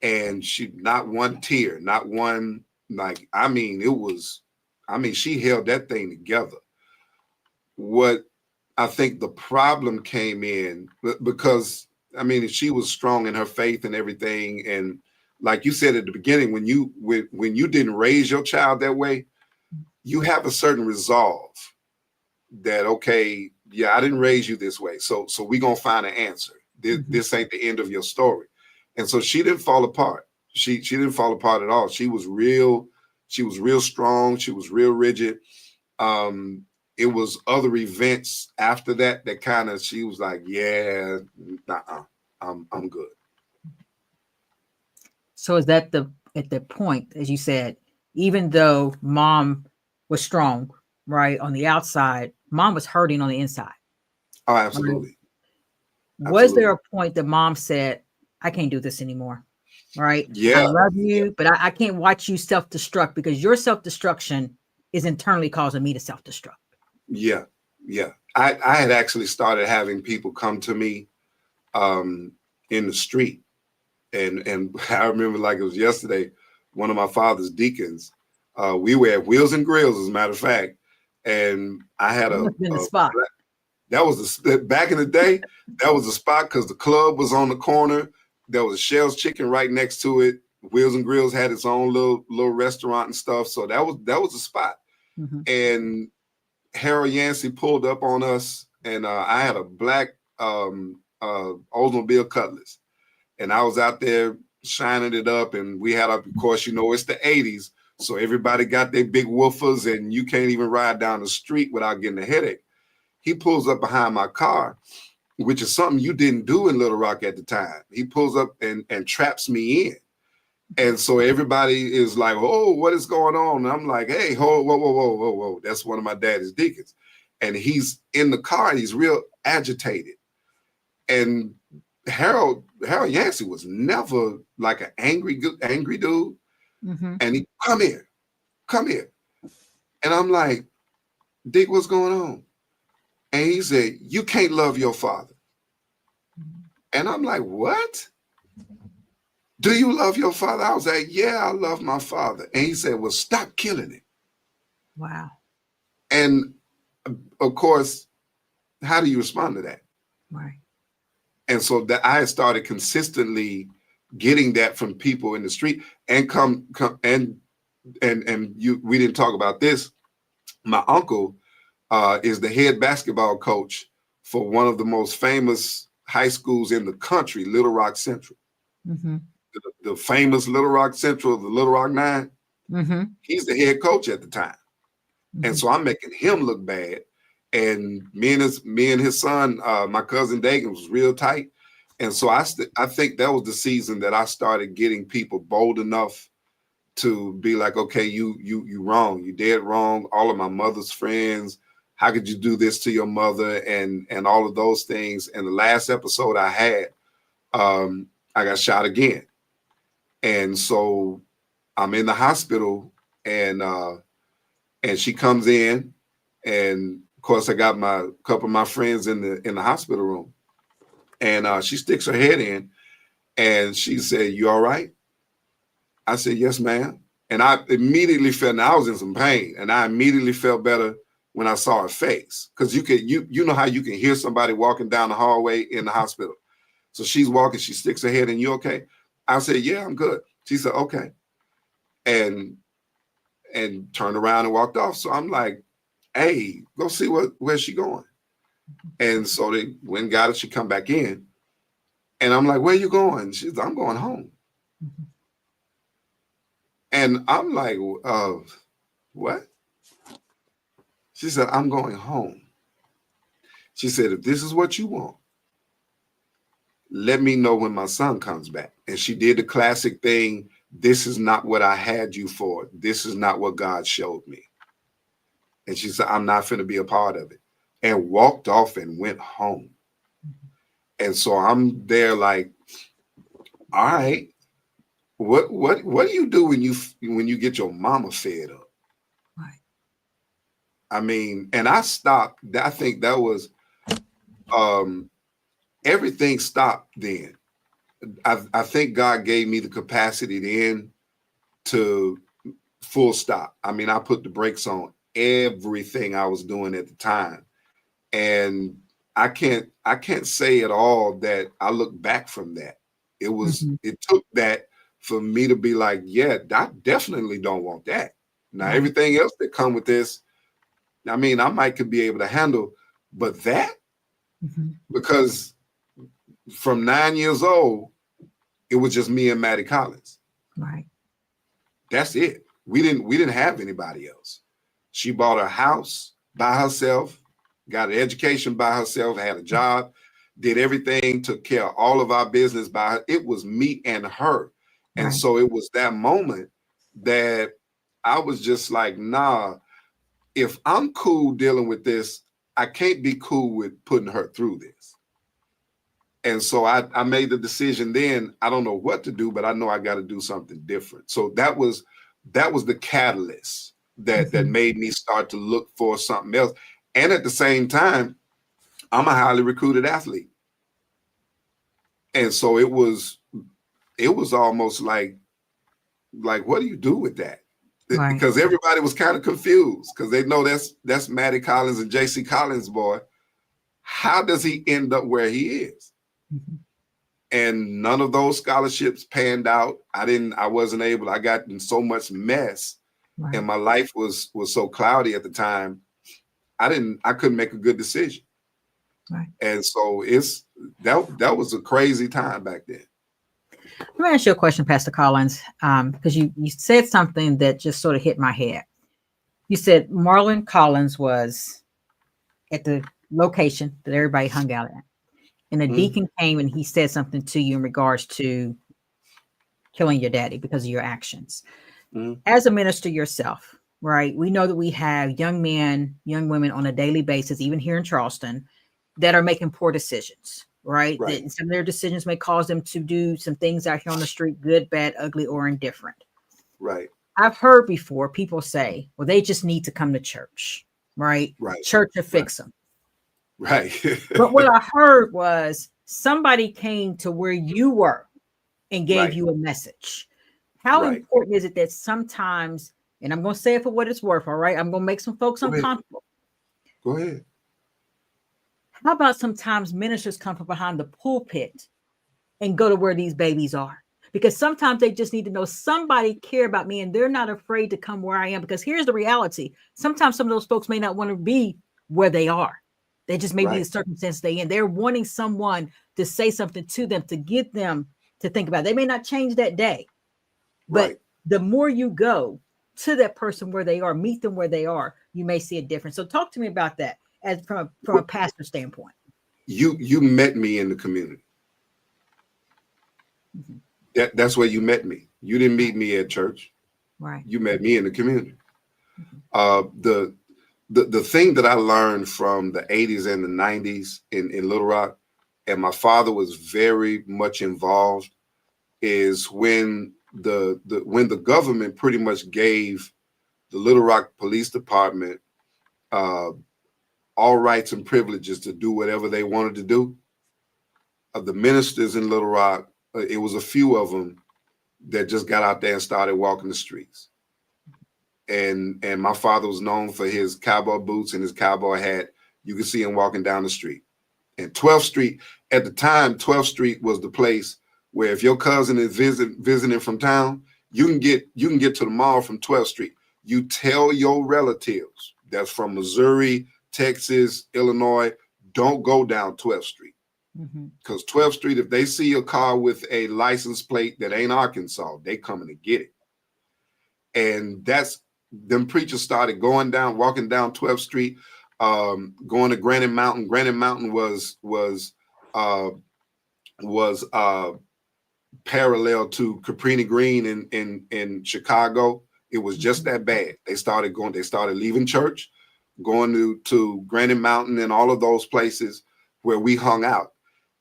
And she, not one tear, not one, like, I mean, she held that thing together. What I think the problem came in because, I mean, she was strong in her faith and everything. And like you said at the beginning, when you didn't raise your child that way, you have a certain resolve that, okay, yeah, I didn't raise you this way, so we gonna find an answer. This ain't the end of your story. And so she didn't fall apart. She didn't fall apart at all. She was real strong. She was real rigid. It was other events after that kind of, she was like, yeah, nah, I'm good. So is that at the point, as you said, even though mom was strong, right, on the outside, mom was hurting on the inside. Oh, Right? absolutely. Was there Absolutely. a point that mom said, I can't do this anymore? Right. I Yeah. love Yeah. you, but I can't watch you self-destruct because your self-destruction is internally causing me to self-destruct. Yeah. Yeah. I had actually started having people come to me in the street. And I remember like it was yesterday, one of my father's deacons, we were at Wheels and Grills, as a matter of fact. And I had That must have been the spot. that was back in the day, that was the spot because the club was on the corner. There was a Shell's Chicken right next to it. Wheels and Grills had its own little restaurant and stuff. So that was the spot. Mm-hmm. And Harold Yancey pulled up on us, and I had a black Oldsmobile Cutlass, and I was out there shining it up, and we had, of course, it's the 80s, so everybody got their big woofers, and you can't even ride down the street without getting a headache. He pulls up behind my car, which is something you didn't do in Little Rock at the time. He pulls up and traps me in. And so everybody is like, oh, what is going on? And I'm like, hey, whoa, whoa, whoa, whoa, whoa, whoa. That's one of my daddy's deacons. And he's in the car, and he's real agitated. And Harold Yancey was never like an angry dude. Mm-hmm. And he, come here. And I'm like, Dick, what's going on? And he said, you can't love your father. And I'm like, what? Do you love your father? I was like, yeah, I love my father. And he said, well, stop killing him. Wow. And of course, how do you respond to that? Right. And so that I had started consistently getting that from people in the street, and come and you we didn't talk about this. My uncle is the head basketball coach for one of the most famous high schools in the country, Little Rock Central. Mm-hmm. The famous Little Rock Central, the Little Rock Nine. Mm-hmm. He's the head coach at the time. And Mm-hmm. so I'm making him look bad. And me and his son, my cousin Dagan, was real tight. And so I think that was the season that I started getting people bold enough to be like, okay, you wrong, you dead wrong. All of my mother's friends, how could you do this to your mother, and all of those things. And the last episode I had, I got shot again, and so I'm in the hospital, and she comes in, and of course I got my couple of my friends in the hospital room, and she sticks her head in, and she said, "You all right?" I said, "Yes, ma'am." And I immediately felt, now I was in some pain, and I immediately felt better when I saw her face, because you know how you can hear somebody walking down the hallway in the hospital. So she's walking, she sticks her head in. "You okay?" I said, "Yeah, I'm good." She said, "Okay," and turned around and walked off. So I'm like, "Hey, go see where's she going?" And so they went and got her. She come back in, and I'm like, "Where you going?" She's like, "I'm going home." And I'm like, what? She said, "I'm going home." She said, "If this is what you want, let me know when my son comes back." And she did the classic thing. "This is not what I had you for. This is not what God showed me." And she said, "I'm not going to be a part of it." And walked off and went home. And so I'm there like, all right, what do you do when you get your mama fed up? Right. I mean, and I stopped. I think that was everything stopped then. I think God gave me the capacity then to full stop. I mean, I put the brakes on everything I was doing at the time. And I can't say at all that I look back from that. Mm-hmm. It took that for me to be like, yeah, I definitely don't want that. Now Right. everything else that come with this, I mean, I might could be able to handle, but that, Mm-hmm. because from 9 years old, it was just me and Maddie Collins. Right. That's it. We didn't have anybody else. She bought a house by herself, got an education by herself, had a job, did everything, took care of all of our business by her. It was me and her. And Right. so it was that moment that I was just like, nah, if I'm cool dealing with this, I can't be cool with putting her through this. And so I made the decision then. I don't know what to do, but I know I got to do something different. So that was the catalyst that Mm-hmm. made me start to look for something else. And at the same time, I'm a highly recruited athlete. And so it was almost like what do you do with that? Right. Because everybody was kind of confused, because they know that's Maddie Collins and JC Collins' boy. How does he end up where he is? Mm-hmm. And none of those scholarships panned out. I wasn't able. I got in so much mess, Right. and my life was so cloudy at the time. I couldn't make a good decision. Right. And so that was a crazy time back then. Let me ask you a question, Pastor Collins, because you said something that just sort of hit my head. You said Marlon Collins was at the location that everybody hung out at, and a deacon came and he said something to you in regards to killing your daddy because of your actions. Mm-hmm. As a minister yourself, right? We know that we have young men, young women on a daily basis, even here in Charleston, that are making poor decisions, right? Right. That some of their decisions may cause them to do some things out here on the street, good, bad, ugly, or indifferent. Right. I've heard before people say, well, they just need to come to church, right? Right. Church will fix them. Right. But what I heard was somebody came to where you were and gave Right. you a message. How Right. important is it that sometimes, and I'm going to say it for what it's worth, all right? I'm going to make some folks Go ahead. uncomfortable. Go ahead. How about sometimes ministers come from behind the pulpit and go to where these babies are? Because sometimes they just need to know somebody care about me and they're not afraid to come where I am. Because here's the reality. Sometimes some of those folks may not want to be where they are. They just may be the Right. circumstance they in. They're wanting someone to say something to them, to get them to think about it. They may not change that day, but Right. the more you go to that person where they are, meet them where they are, you may see a difference. So talk to me about that as from a Well, pastor standpoint. you met me in the community. Mhm. That's where you met me. You didn't Right, meet me at church. right. You met me in the community. Mhm. Uh, the the thing that I learned from the 80s and the 90s in Little Rock, and my father was very much involved, is when the government pretty much gave the Little Rock Police Department uh, all rights and privileges to do whatever they wanted to do. The ministers in Little Rock, it was a few of them that just got out there and started walking the streets. And my father was known for his cowboy boots and his cowboy hat. You could see him walking down the street. And 12th Street, at the time, 12th Street was the place where if your cousin is visiting from town, you can get to the mall from 12th Street. You tell your relatives that's from Missouri, Texas, Illinois, don't go down 12th Street. Mhm. Because 12th Street, if they see a car with a license plate that ain't Arkansas, they coming to get it. And that's them preachers started going down, walking down 12th Street, going to Granite Mountain. Granite Mountain uh, was parallel to Caprini Green in Chicago. It was just Mhm. that bad. They started leaving church, going to Granite Mountain and all of those places where we hung out.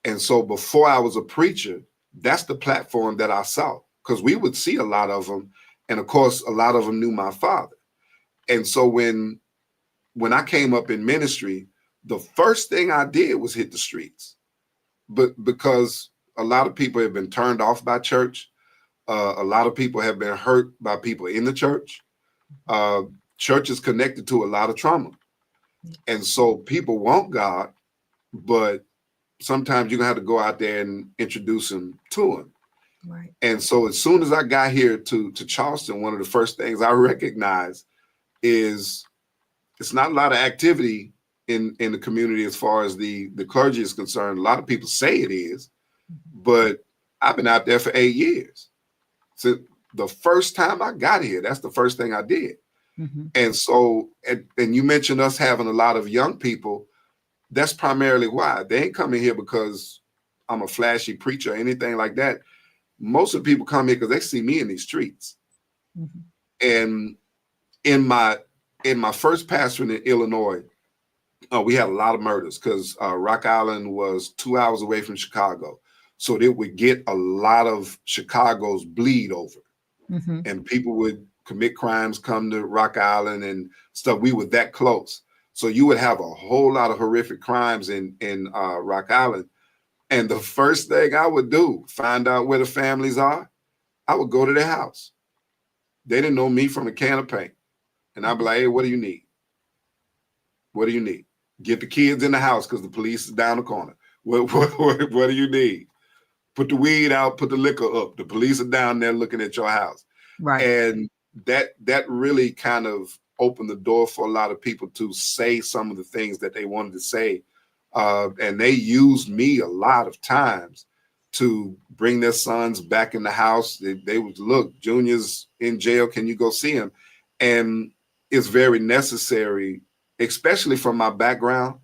And so before I was a preacher, that's the platform that I saw, because we would see a lot of them. And of course, a lot of them knew my father. And so when I came up in ministry, the first thing I did was hit the streets. But because a lot of people have been turned off by church, a lot of people have been hurt by people in the church. Uh, Church is connected to a lot of trauma. And Yes. so people want God, but sometimes you're gonna have to go out there and introduce them to him. Right. And so as soon as I got here to Charleston, one of the first things I recognized is it's not a lot of activity in the community as far as the clergy is concerned. A lot of people say it is, Mhm. but I've been out there for 8 years. So the first time I got here, that's the first thing I did. Mhm. And so, and you mentioned us having a lot of young people. That's primarily why. They ain't coming here because I'm a flashy preacher or anything like that. Most of the people come here because they see me in these streets. Mhm. And in my in my first pastorate in Illinois, we had a lot of murders because Rock Island was 2 hours away from Chicago. So they would get a lot of Chicago's bleed over, Mhm. and people would commit crimes, come to Rock Island and stuff. We were that close. So you would have a whole lot of horrific crimes in Rock Island. And the first thing I would do, find out where the families are, I would go to their house. They didn't know me from a can of paint. And I'd be Mhm. like, hey, what do you need? What do you need? Get the kids in the house because the police is down the corner. What do you need? Put the weed out, put the liquor up. The police are down there looking at your house. Right. And that really kind of opened the door for a lot of people to say some of the things that they wanted to say. And they used me a lot of times to bring their sons back in the house. They would look, Junior's in jail. Can you go see him? And it's very necessary, especially from my background.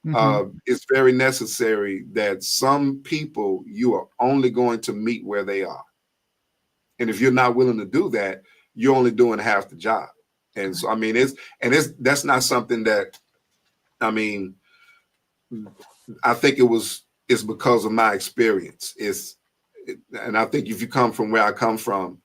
Mhm. It's very necessary that some people you are only going to meet where they are. And if you're not willing to do that, you're only doing half the job. And so, Right. I mean, that's not something that, I mean, I think it's because of my experience. And I think if you come from where I come from,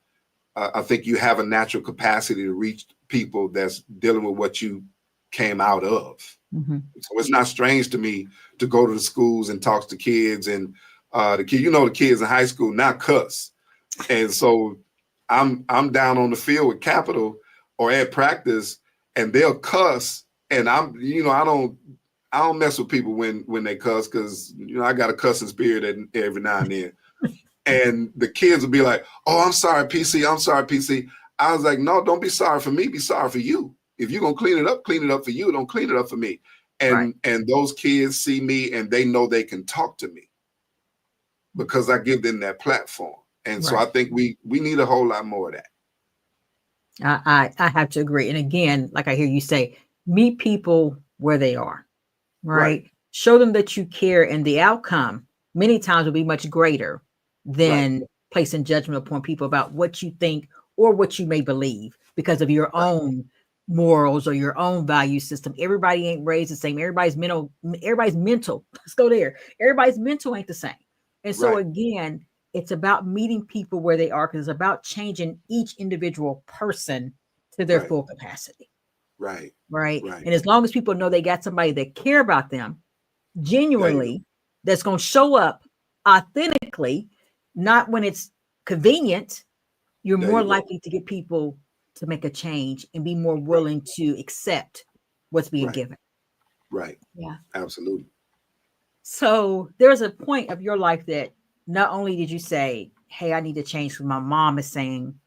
I think you have a natural capacity to reach people that's dealing with what you came out of. Mhm. So it's not strange to me to go to the schools and talk to kids and the kid, the kids in high school now cuss. And so I'm down on the field with Capital or at practice, and they'll cuss, and I don't. I don't mess with people when they cuss, because I got a cussing spirit every now and then. And the kids will be like, "Oh, I'm sorry, PC. I'm sorry, PC." I was like, "No, don't be sorry for me. Be sorry for you. If you're gonna clean it up for you. Don't clean it up for me." Right. And those kids see me and they know they can talk to me because I give them that platform. And so I Right. think we need a whole lot more of that. I have to agree. And again, like I hear you say, meet people where they are, Right, right? Show them that you care, and the outcome many times will be much greater right, than placing judgment upon people about what you think or what you may believe because of your right, own morals or your own value system. Everybody ain't raised the same. Everybody's mental. Let's go there. Everybody's mental ain't the same. And so right, again, it's about meeting people where they are, because it's about changing each individual person to their right, full capacity. right, Right. right. And as long as people know they got somebody that care about them There you go. genuinely, that's going to show up authentically, not when it's convenient, you're There more you go. likely to get people to make a change and be more Right, willing to accept what's being right, given. right. Yeah. Absolutely. So there's a point of your life that not only did you say, "Hey, I need to change because my mom is saying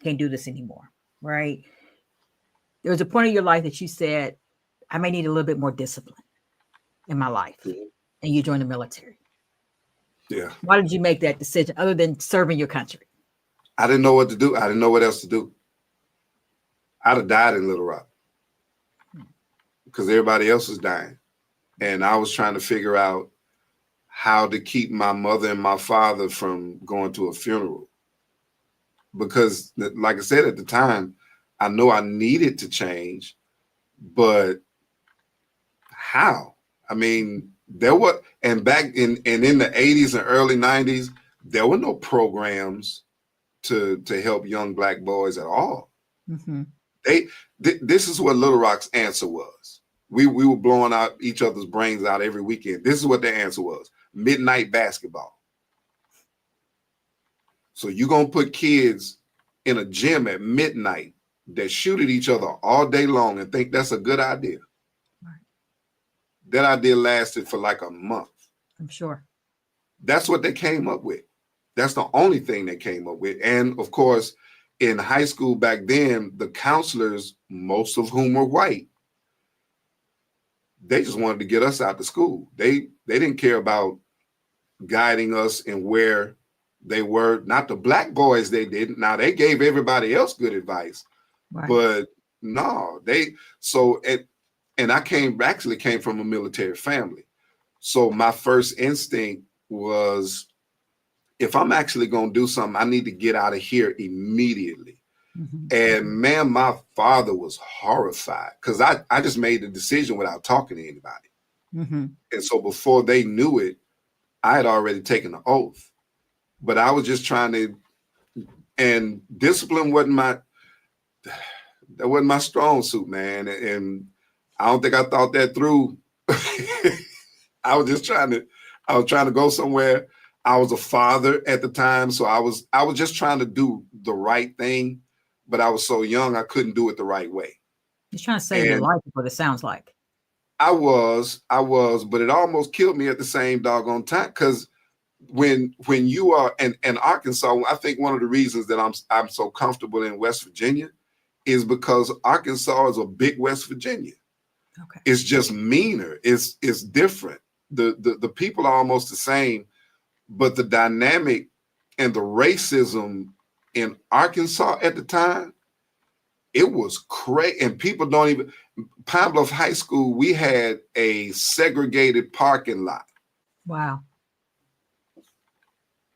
can't do this anymore," right? There was a point of your life that you said, "I may need a little bit more discipline in my life," Mhm. and you joined the military. Yeah. Why did you make that decision other than serving your country? I didn't know what to do. I didn't know what else to do. I'd have died in Little Rock because everybody else was dying. And I was trying to figure out how to keep my mother and my father from going to a funeral. Because, like I said at the time, I know I needed to change, but how? I mean, there were, and back in the 80s and early 90s, there were no programs to help young black boys at all. Mhm. They this is what Little Rock's answer was. We were blowing out each other's brains out every weekend. This is what their answer was: midnight basketball. So you're gonna put kids in a gym at midnight that shoot at each other all day long and think that's a good idea. Right. That idea lasted for like a month. I'm sure. That's what they came up with. That's the only thing they came up with. And of course, in high school back then, the counselors, most of whom were white, they just wanted to get us out to school. They didn't care about guiding us in where they were. Not the black boys, they didn't. Now they gave everybody else good advice, Right. but no, and I actually came from a military family. So my first instinct was, if I'm actually going to do something, I need to get out of here immediately. Mhm. And man, my father was horrified because I just made the decision without talking to anybody. Mhm. And so before they knew it, I had already taken the oath. But I was just trying to, and discipline wasn't my strong suit, man. And I don't think I thought that through. I was just I was trying to go somewhere. I was a father at the time, so I was just trying to do the right thing, but I was so young I couldn't do it the right way. He's trying to save your And life is what it sounds like. I was, but it almost killed me at the same doggone time, because when you are in Arkansas, I think one of the reasons that I'm so comfortable in West Virginia is because Arkansas is a big West Virginia. Okay. It's just meaner. It's different. The people are almost the same, but the dynamic and the racism in Arkansas at the time, it was crazy. And people don't even, Pine Bluff High School, we had a segregated parking lot. Wow.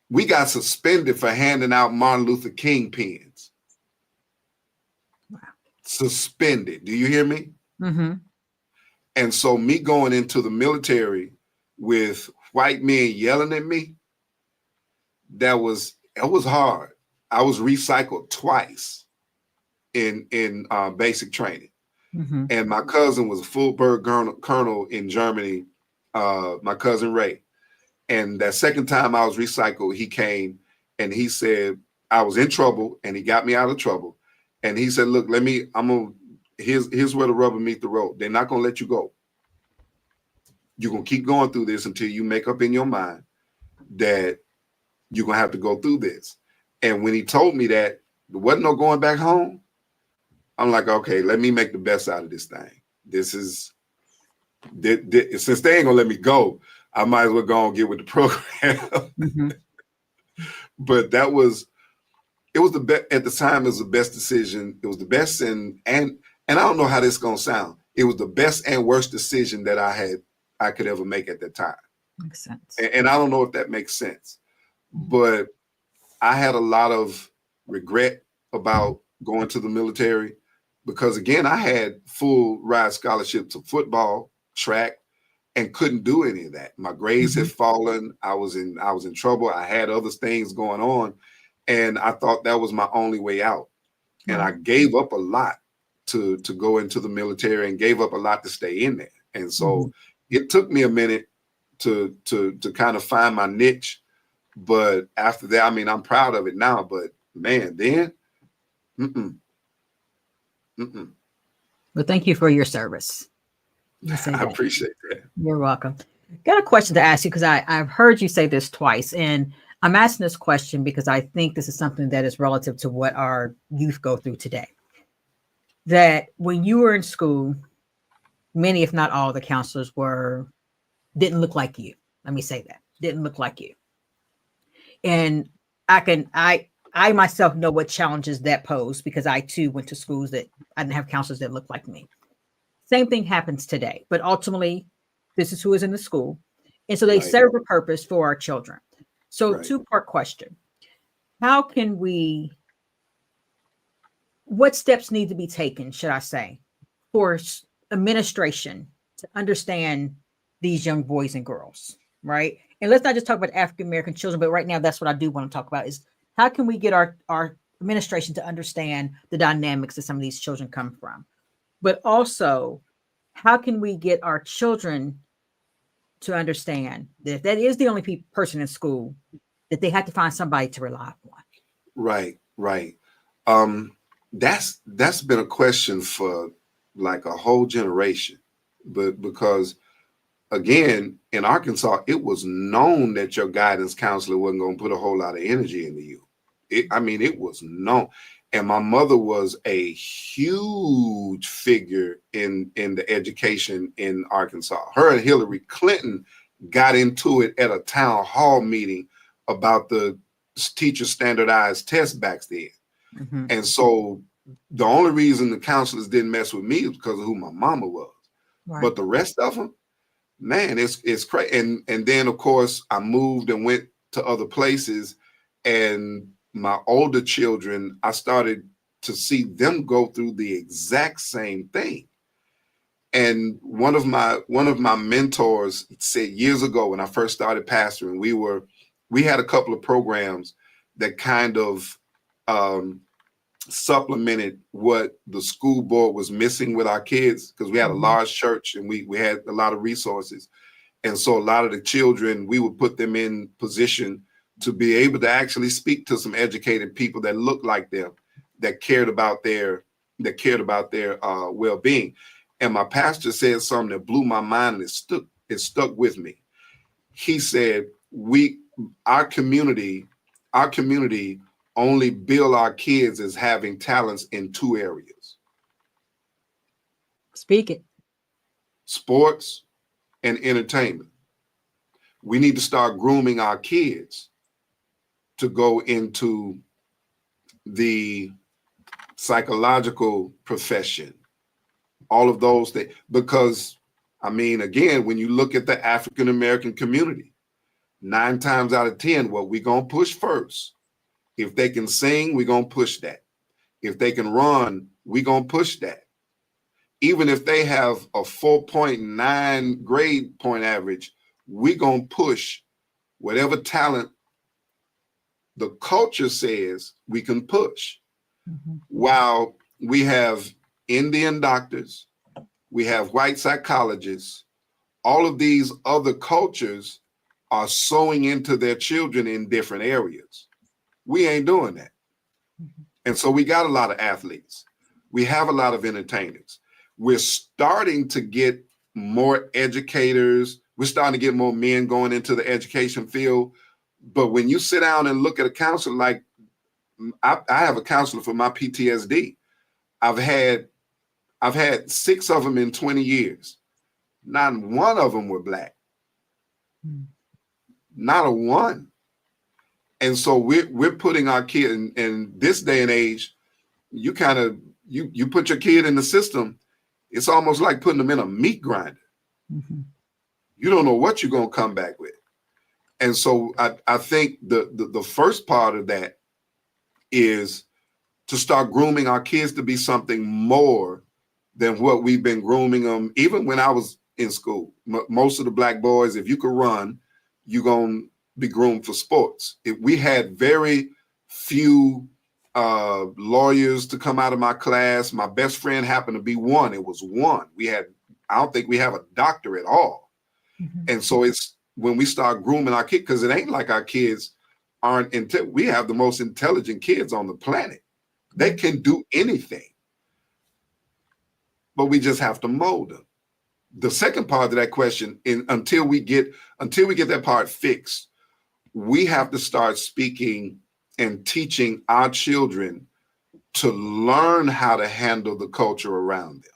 We got suspended for handing out Martin Luther King pens. Wow. Suspended. Do you hear me? Mhm. And so me going into the military with white men yelling at me, it was hard. I was recycled twice in basic training. Mhm. And my cousin was a full-bird colonel in Germany, my cousin Ray. And that second time I was recycled, he came and he said I was in trouble, and he got me out of trouble. And he said, "Look, here's where the rubber meets the road. They're not gonna let you go. you're going to keep going through this until you make up in your mind that you're going to have to go through this. And when he told me that there wasn't no going back home, I'm like, okay, let me make the best out of this thing. This is, since they ain't going to let me go, I might as well go and get with the program. Mm-hmm. But it was the best at the time. It was the best decision. It was the best and I don't know how this is going to sound. It was the best and worst decision that I could ever make at that time. Makes sense. And I don't know if that makes sense, but I had a lot of regret about going to the military because, again, I had full ride scholarship to football, track, and couldn't do any of that. My grades had fallen. I was in trouble. I had other things going on, and I thought that was my only way out. And I gave up a lot to go into the military and gave up a lot to stay in there. And so it took me a minute to kind of find my niche. But after that, I mean, I'm proud of it now, but man, then, Well, thank you for your service. I appreciate that. You're welcome. Got a question to ask you because I've heard you say this twice, and I'm asking this question because I think this is something that is relative to what our youth go through today. That when you were in school, many, if not all, the counselors didn't look like you. Let me say that. Didn't look like you. And I myself know what challenges that pose because I too went to schools that I didn't have counselors that looked like me. Same thing happens today, but ultimately this is who is in the school. And so they serve a purpose for our children. So two-part question. What steps need to be taken, should I say, for administration to understand these young boys and girls, right? And let's not just talk about African-American children, but right now that's what I do want to talk about is how can we get our administration to understand the dynamics that some of these children come from? But also, how can we get our children to understand that if that is the only person in school, that they have to find somebody to rely upon? Right. That's been a question for like a whole generation, but because again, in Arkansas, it was known that your guidance counselor wasn't going to put a whole lot of energy into you. It was known. And my mother was a huge figure in the education in Arkansas. Her and Hillary Clinton got into it at a town hall meeting about the teacher standardized test back then. And so the only reason the counselors didn't mess with me is because of who my mama was. But the rest of them, man, it's crazy. And then of course I moved and went to other places, and my older children, I started to see them go through the exact same thing. And one of my mentors said years ago when I first started pastoring, we had a couple of programs that kind of supplemented what the school board was missing with our kids, because we had a large church and we had a lot of resources. And so a lot of the children, we would put them in position to be able to actually speak to some educated people that looked like them, that cared about their well-being. And my pastor said something that blew my mind, and it stuck with me. He said, our community only bill our kids as having talents in two areas. Speak it. Sports and entertainment. We need to start grooming our kids to go into the psychological profession, all of those things. Because, again, when you look at the African-American community, 9 times out of 10, what we going to push first. If they can sing, we're going to push that. If they can run, we're going to push that. Even if they have a 4.9 grade point average, we're going to push whatever talent the culture says we can push. While we have Indian doctors, we have white psychologists, all of these other cultures are sewing into their children in different areas. We ain't doing that. And so we got a lot of athletes. We have a lot of entertainers. We're starting to get more educators. We're starting to get more men going into the education field. But when you sit down and look at a counselor, like I have a counselor for my PTSD. I've had 6 of them in 20 years. Not one of them were Black. Not a one. And so we're putting our kid in this day and age. You kind of you put your kid in the system. It's almost like putting them in a meat grinder. Mm-hmm. You don't know what you're going to come back with. And so I think the first part of that is to start grooming our kids to be something more than what we've been grooming them. Even when I was in school, most of the Black boys, if you could run, you're going to be groomed for sports. We had very few lawyers to come out of my class. My best friend happened to be one. It was one. I don't think we have a doctor at all. Mm-hmm. And so it's when we start grooming our kids, because it ain't like our kids aren't, we have the most intelligent kids on the planet. They can do anything, but we just have to mold them. The second part of that question, until we get that part fixed, we have to start speaking and teaching our children to learn how to handle the culture around them.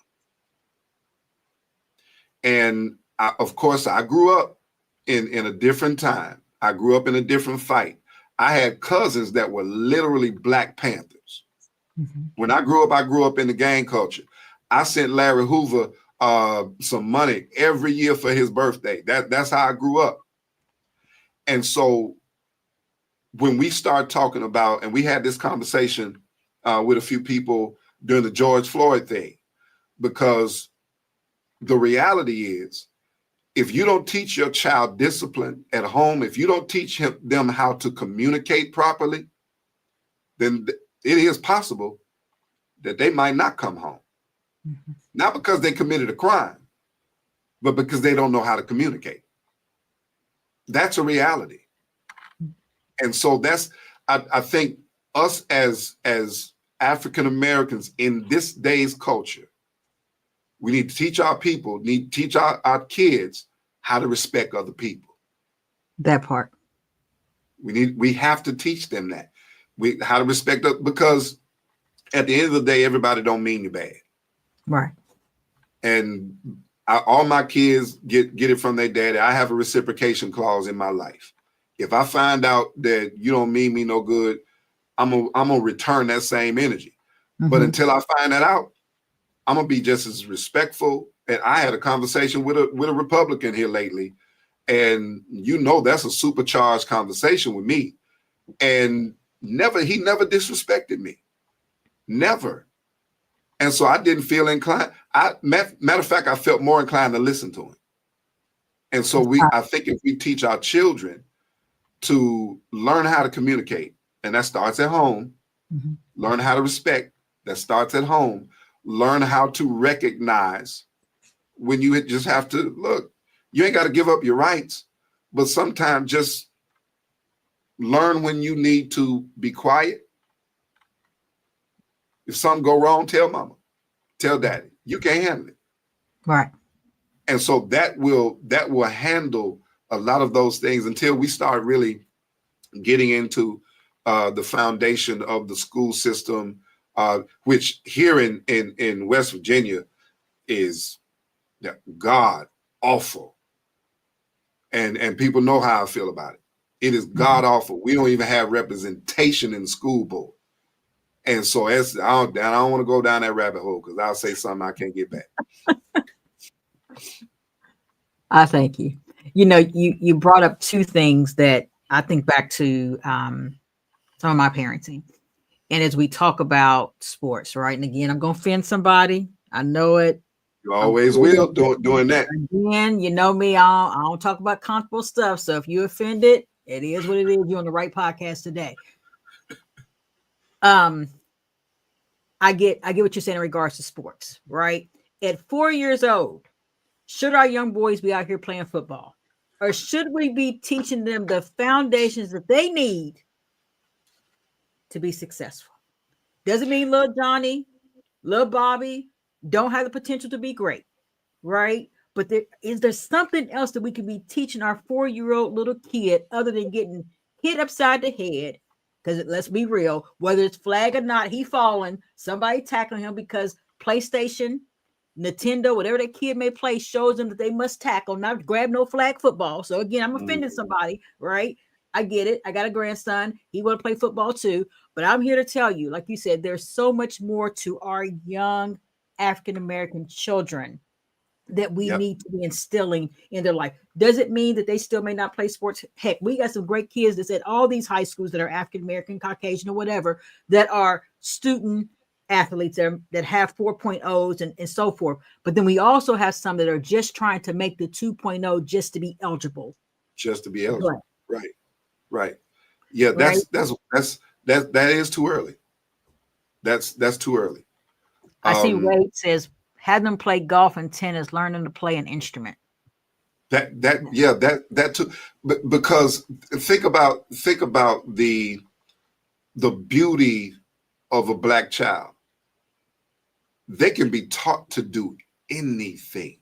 And of course, I grew up in a different time. I grew up in a different fight. I had cousins that were literally Black Panthers. Mm-hmm. When I grew up in the gang culture. I sent Larry Hoover some money every year for his birthday. That's how I grew up. And so when we start talking about, and we had this conversation with a few people during the George Floyd thing, because the reality is, if you don't teach your child discipline at home, if you don't teach them how to communicate properly, then it is possible that they might not come home. Mm-hmm. Not because they committed a crime, but because they don't know how to communicate. That's a reality. And so I think us as African Americans in this day's culture, we need to teach our people, need to teach our kids how to respect other people. That part. We have to teach them that. How to respect us, because at the end of the day, everybody don't mean you bad. Right. And all my kids get it from their daddy. I have a reciprocation clause in my life. If I find out that you don't mean me no good, I'm gonna return that same energy. Mm-hmm. But until I find that out, I'm gonna be just as respectful. And I had a conversation with a Republican here lately, and that's a supercharged conversation with me. And he never disrespected me. Never. And so I didn't feel inclined. Matter of fact, I felt more inclined to listen to him. And so I think if we teach our children to learn how to communicate, and that starts at home, mm-hmm. learn how to respect, that starts at home, learn how to recognize when you just have to look, you ain't got to give up your rights, but sometimes just learn when you need to be quiet. If something go wrong, tell mama, tell daddy, you can't handle it. Right. And so that will handle a lot of those things until we start really getting into the foundation of the school system, which here in West Virginia is god awful. And people know how I feel about it. It is god awful. We don't even have representation in the school board. And so I don't want to go down that rabbit hole, because I'll say something I can't get back. I thank you. You brought up two things that I think back to some of my parenting. And as we talk about sports, right? And again, I'm going to offend somebody. I know it. You always will doing that. Again, you know me, I don't talk about comfortable stuff. So if you offended, it is what it is. You're on the right podcast today. I get what you're saying in regards to sports, right? At 4 years old, should our young boys be out here playing football? Or should we be teaching them the foundations that they need to be successful? Doesn't mean little Johnny, little Bobby don't have the potential to be great, right? But there something else that we could be teaching our 4-year-old little kid other than getting hit upside the head? Because let's be real, whether it's flag or not, he falling, somebody tackling him because PlayStation, Nintendo, whatever that kid may play, shows them that they must tackle, not grab no flag football. So again, I'm offending somebody, right? I get it. I got a grandson. He want to play football too. But I'm here to tell you, like you said, there's so much more to our young African American children that we Yep. need to be instilling in their life. Does it mean that they still may not play sports? Heck, we got some great kids that's at all these high schools that are African American, Caucasian, or whatever, that are student athletes that have 4.0s and so forth. But then we also have some that are just trying to make the 2.0 just to be eligible. Just to be eligible. Right. Right. Yeah, Right. that is too early. That's too early. I see Wade says, have them play golf and tennis, learn them to play an instrument. That too. Because think about the beauty of a Black child. They can be taught to do anything.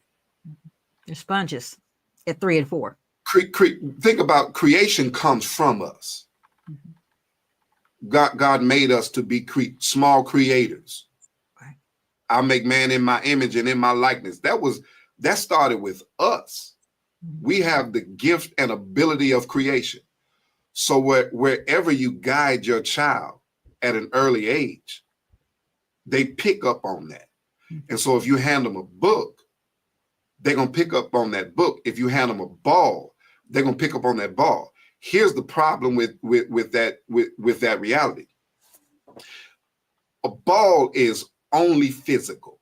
They're sponges at 3 and 4. Think about creation comes from us. God made us to be small creators. Right. I make man in my image and in my likeness. That started with us. We have the gift and ability of creation. So wherever you guide your child at an early age, they pick up on that. And so if you hand them a book, they're going to pick up on that book. If you hand them a ball, they're going to pick up on that ball. Here's the problem with that reality. A ball is only physical.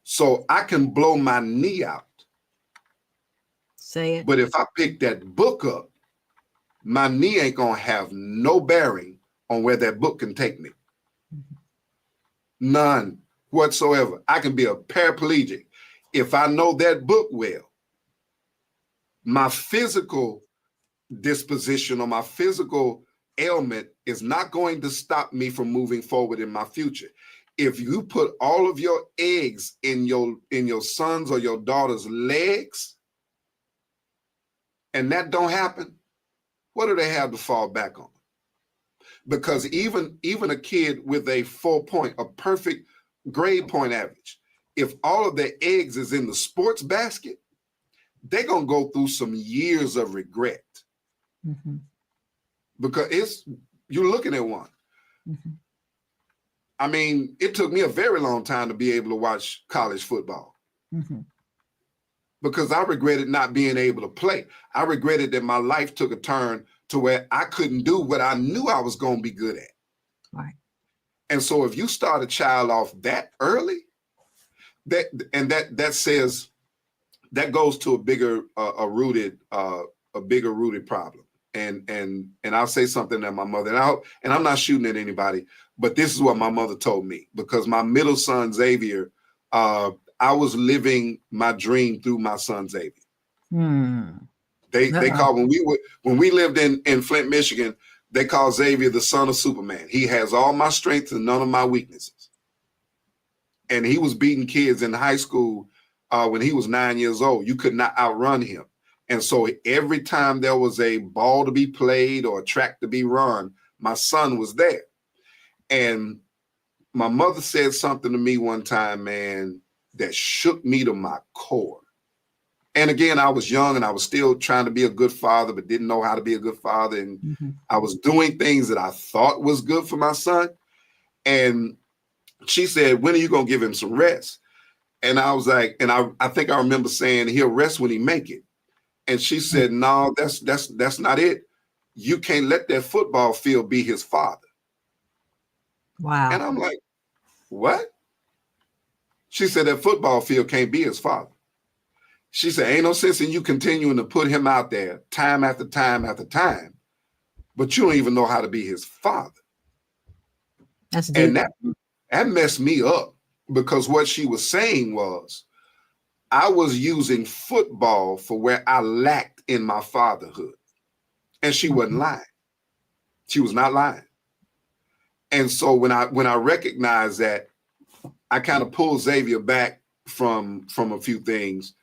So I can blow my knee out. Say it. But if I pick that book up, my knee ain't going to have no bearing on where that book can take me. None whatsoever. I can be a paraplegic. If I know that book well, my physical disposition or my physical ailment is not going to stop me from moving forward in my future. If you put all of your eggs in your son's or your daughter's legs, and that don't happen, what do they have to fall back on? Because even a kid with a a perfect grade point average, if all of their eggs is in the sports basket, they're going to go through some years of regret. Because you're looking at one. I mean, it took me a very long time to be able to watch college football. Because I regretted not being able to play. I regretted that my life took a turn to where I couldn't do what I knew I was going to be good at. Right. And so if you start a child off that early, that says that goes to a bigger rooted problem. And I'll say something that my mother, and I'm not shooting at anybody, but this is what my mother told me, because my middle son Xavier, I was living my dream through my son Xavier. They call when we lived in Flint, Michigan, they call Xavier the son of Superman. He has all my strengths and none of my weaknesses. And he was beating kids in high school when he was 9 years old. You could not outrun him. And so every time there was a ball to be played or a track to be run, my son was there. And my mother said something to me one time, man, that shook me to my core. And again, I was young and I was still trying to be a good father, but didn't know how to be a good father. And I was doing things that I thought was good for my son. And she said, when are you going to give him some rest? And I was like, and I think I remember saying, he'll rest when he make it. And she said, no, that's not it. You can't let that football field be his father. Wow. And I'm like, what? She said that football field can't be his father. She said, ain't no sense in you continuing to put him out there time after time after time, but you don't even know how to be his father. That's deep. And that messed me up, because what she was saying was, I was using football for where I lacked in my fatherhood. And she wasn't lying. She was not lying. And so when I recognized that, I kind of pulled Xavier back from a few things,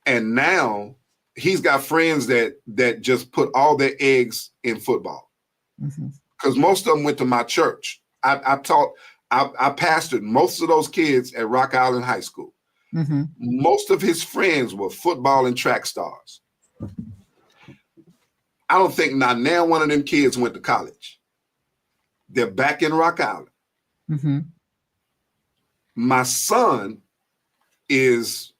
and now he's got friends that just put all their eggs in football, because most of them went to my church. I pastored most of those kids at Rock Island High School. Most of his friends were football and track stars. I don't think not now one of them kids went to college. They're back in Rock Island. My son is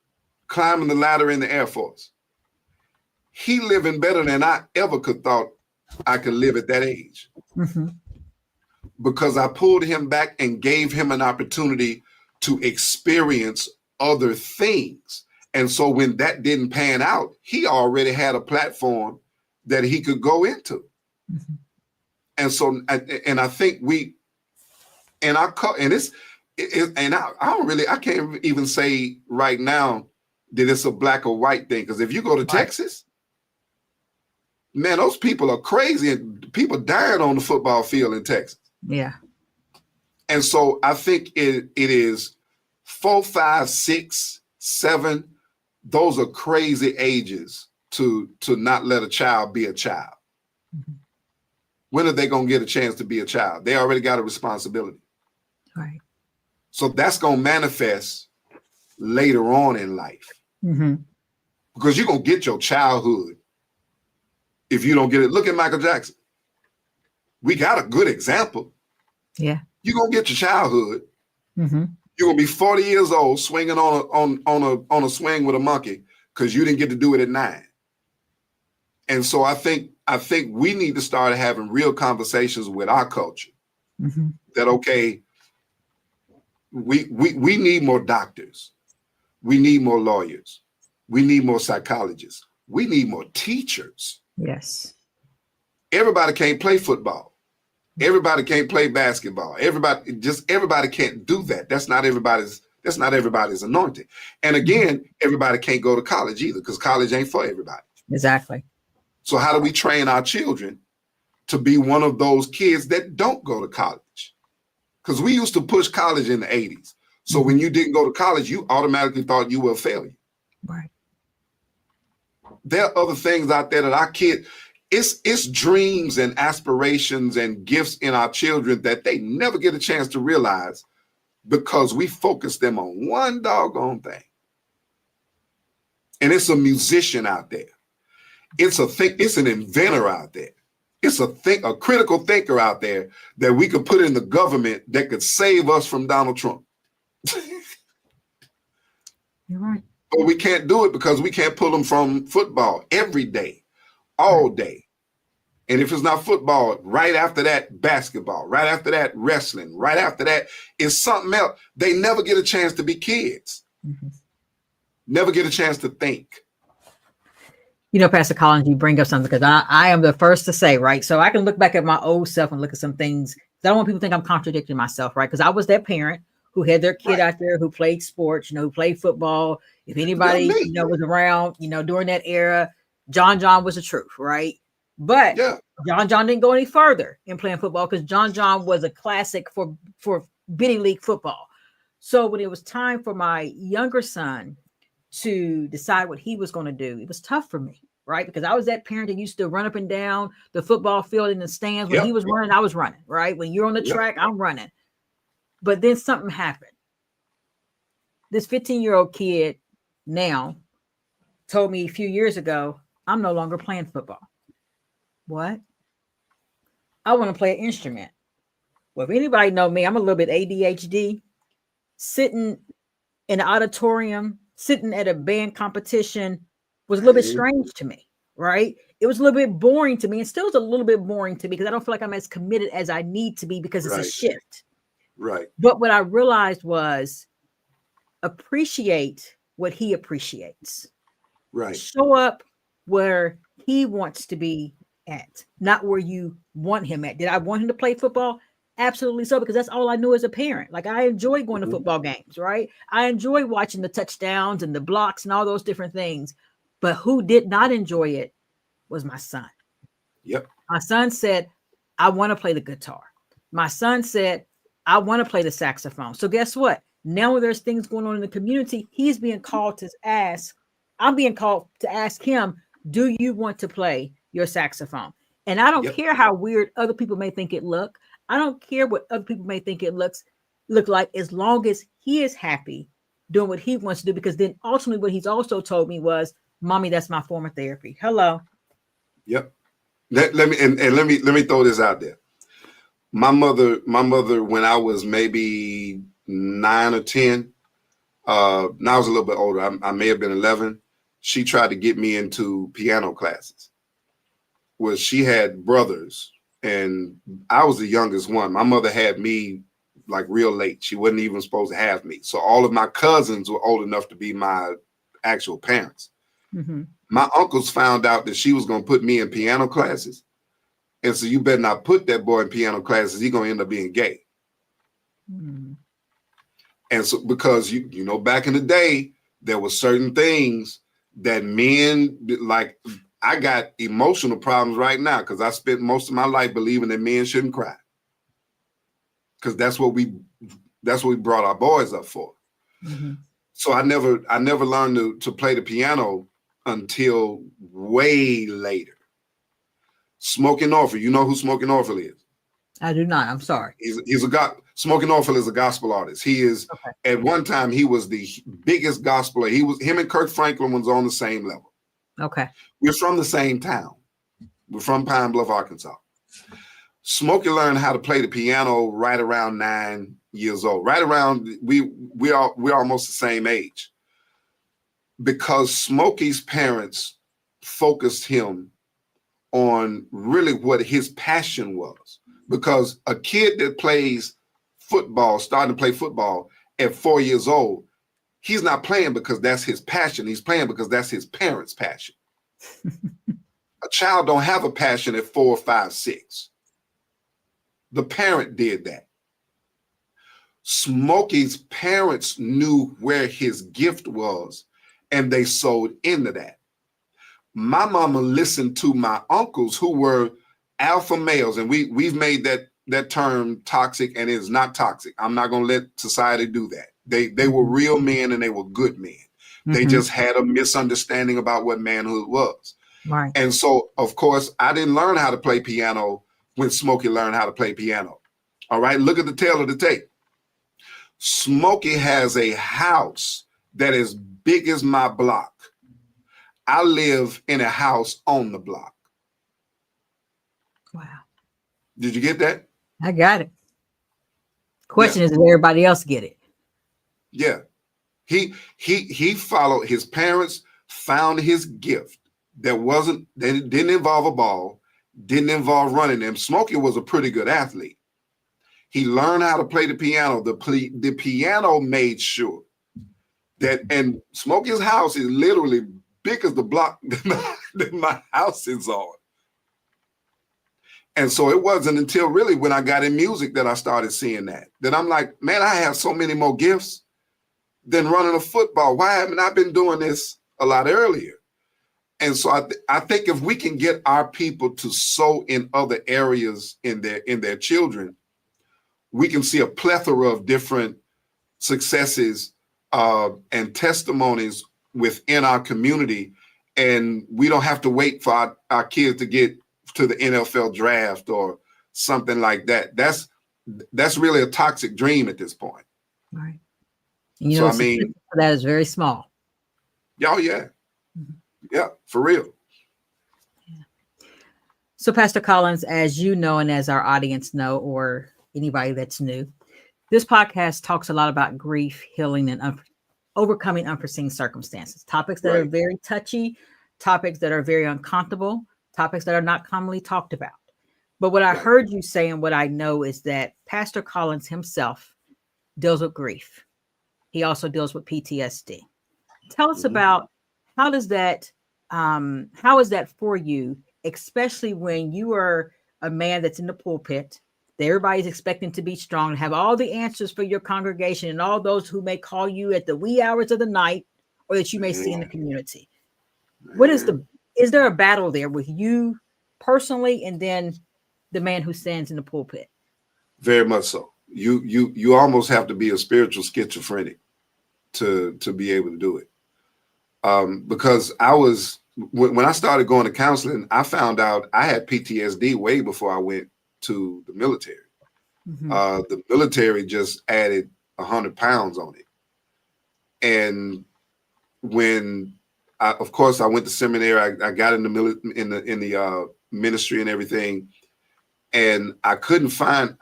climbing the ladder in the Air Force. He living better than I ever could thought I could live at that age. Because I pulled him back and gave him an opportunity to experience other things. And so when that didn't pan out, he already had a platform that he could go into. And so, and I think and I can't even say right now that it's a black or white thing. Because if you go to Texas, man, those people are crazy, and people dying on the football field in Texas. Yeah. And so I think it is 4, 5, 6, 7. Those are crazy ages to not let a child be a child. When are they going to get a chance to be a child? They already got a responsibility. Right. So that's going to manifest later on in life. Because you're going to get your childhood if you don't get it. Look at Michael Jackson. We got a good example. Yeah. You're going to get your childhood. You're going to be 40 years old swinging on a swing with a monkey because you didn't get to do it at 9. And so I think we need to start having real conversations with our culture. That, okay, we need more doctors. We need more lawyers. We need more psychologists. We need more teachers. Yes. Everybody can't play football. Everybody can't play basketball. Everybody can't do that. That's not everybody's anointing. And again, everybody can't go to college either, because college ain't for everybody. Exactly. So how do we train our children to be one of those kids that don't go to college? Because we used to push college in the 80s. So when you didn't go to college, you automatically thought you were a failure. Right. There are other things out there that our kids, it's dreams and aspirations and gifts in our children that they never get a chance to realize because we focus them on one doggone thing. And it's a musician out there. It's an inventor out there. It's a critical thinker out there that we could put in the government that could save us from Donald Trump. You're right. But we can't do it because we can't pull them from football every day, all day. And if it's not football, right after that, basketball, right after that, wrestling, right after that is something else. They never get a chance to be kids. Never get a chance to think. You know, Pastor Collins, you bring up something because I am the first to say, right? So I can look back at my old self and look at some things. I don't want people to think I'm contradicting myself, right? Because I was that parent who had their kid out there who played sports, who played football. If anybody, was around, during that era, John was the truth, right? But John didn't go any further in playing football because John was a classic for bitty league football. So when it was time for my younger son to decide what he was going to do, it was tough for me, right? Because I was that parent that used to run up and down the football field in the stands. When he was running, I was running, right? When you're on the track, I'm running. But then something happened. This 15-year-old kid now told me a few years ago, I'm no longer playing football. What? I want to play an instrument. Well, if anybody know me, I'm a little bit ADHD. Sitting in an auditorium, sitting at a band competition was a little bit strange to me, right? It was a little bit boring to me, and still is a little bit boring to me because I don't feel like I'm as committed as I need to be because it's a shift. Right. But what I realized was appreciate what he appreciates. Right. Show up where he wants to be at, not where you want him at. Did I want him to play football? Absolutely so, because that's all I knew as a parent. Like, I enjoy going to football games, right? I enjoy watching the touchdowns and the blocks and all those different things. But who did not enjoy it was my son. Yep. My son said, I want to play the guitar. My son said, I want to play the saxophone. So guess what? Now when there's things going on in the community, he's being called to ask, I'm being called to ask him, do you want to play your saxophone? And I don't Yep. care how weird other people may think it look. I don't care what other people may think it look like, as long as he is happy doing what he wants to do. Because then ultimately what he's also told me was, mommy, that's my form of therapy. Hello. Yep. Let me let me throw this out there. My mother, when I was maybe 9 or 10, now I was a little bit older. I may have been 11. She tried to get me into piano classes. Well, she had brothers, and I was the youngest one. My mother had me like real late. She wasn't even supposed to have me. So all of my cousins were old enough to be my actual parents. Mm-hmm. My uncles found out that she was going to put me in piano classes. And so you better not put that boy in piano classes. He's going to end up being gay. Mm-hmm. And so, because you know, back in the day, there were certain things that men, like, I got emotional problems right now because I spent most of my life believing that men shouldn't cry. Because that's what we brought our boys up for. Mm-hmm. So I never learned to play the piano until way later. Smokey Norfolk, you know who Smokey Norfolk is? I do not. I'm sorry. Smokey Norfolk is a gospel artist. He is, Okay. at one time, he was the biggest gospeler. Him and Kirk Franklin was on the same level. Okay. We're from the same town. We're from Pine Bluff, Arkansas. Smokey learned how to play the piano right around 9 years old. Right around, we're almost the same age. Because Smokey's parents focused him on really what his passion was. Because a kid that plays football, starting to play football at 4 years old, he's not playing because that's his passion. He's playing because that's his parents' passion. A child don't have a passion at 4, 5, 6. The parent did that. Smokey's parents knew where his gift was, and they sold into that. My mama listened to my uncles who were alpha males, and we've made that term toxic, and it is not toxic. I'm not going to let society do that. They were real men, and they were good men. They just had a misunderstanding about what manhood was. Right. And so, of course, I didn't learn how to play piano when Smokey learned how to play piano. All right, look at the tail of the tape. Smokey has a house that is big as my block. I live in a house on the block. Wow. Did you get that? I got it. Question is, did everybody else get it? Yeah. He followed his parents, found his gift that didn't involve a ball, didn't involve running them. Smokey was a pretty good athlete. He learned how to play the piano. The piano made sure that, and Smokey's house is literally big as the block that my house is on. And so it wasn't until really when I got in music that I started seeing that I'm like, man, I have so many more gifts than running a football. Why haven't I been doing this a lot earlier? And so I think if we can get our people to sow in other areas in their children, we can see a plethora of different successes and testimonies within our community. And we don't have to wait for our kids to get to the NFL draft or something like that. That's really a toxic dream at this point. Right. And So I mean, that is very small. Oh yeah. Yeah, for real. Yeah. So Pastor Collins, as you know, and as our audience know, or anybody that's new, this podcast talks a lot about grief, healing, and overcoming unforeseen circumstances. Topics that are very touchy, topics that are very uncomfortable, topics that are not commonly talked about. But what I heard you say and what I know is that Pastor Collins himself deals with grief. He also deals with PTSD. Tell us about how is that for you, especially when you are a man that's in the pulpit, that everybody's expecting to be strong and have all the answers for your congregation and all those who may call you at the wee hours of the night or that you may see in the community. Is there a battle there with you personally and then the man who stands in the pulpit? Very much so. you almost have to be a spiritual schizophrenic to be able to do it. Because when I started going to counseling, I found out I had PTSD way before I went to the military. The military just added 100 pounds on it. And when of course I went to seminary, I got in the ministry and everything, and I couldn't find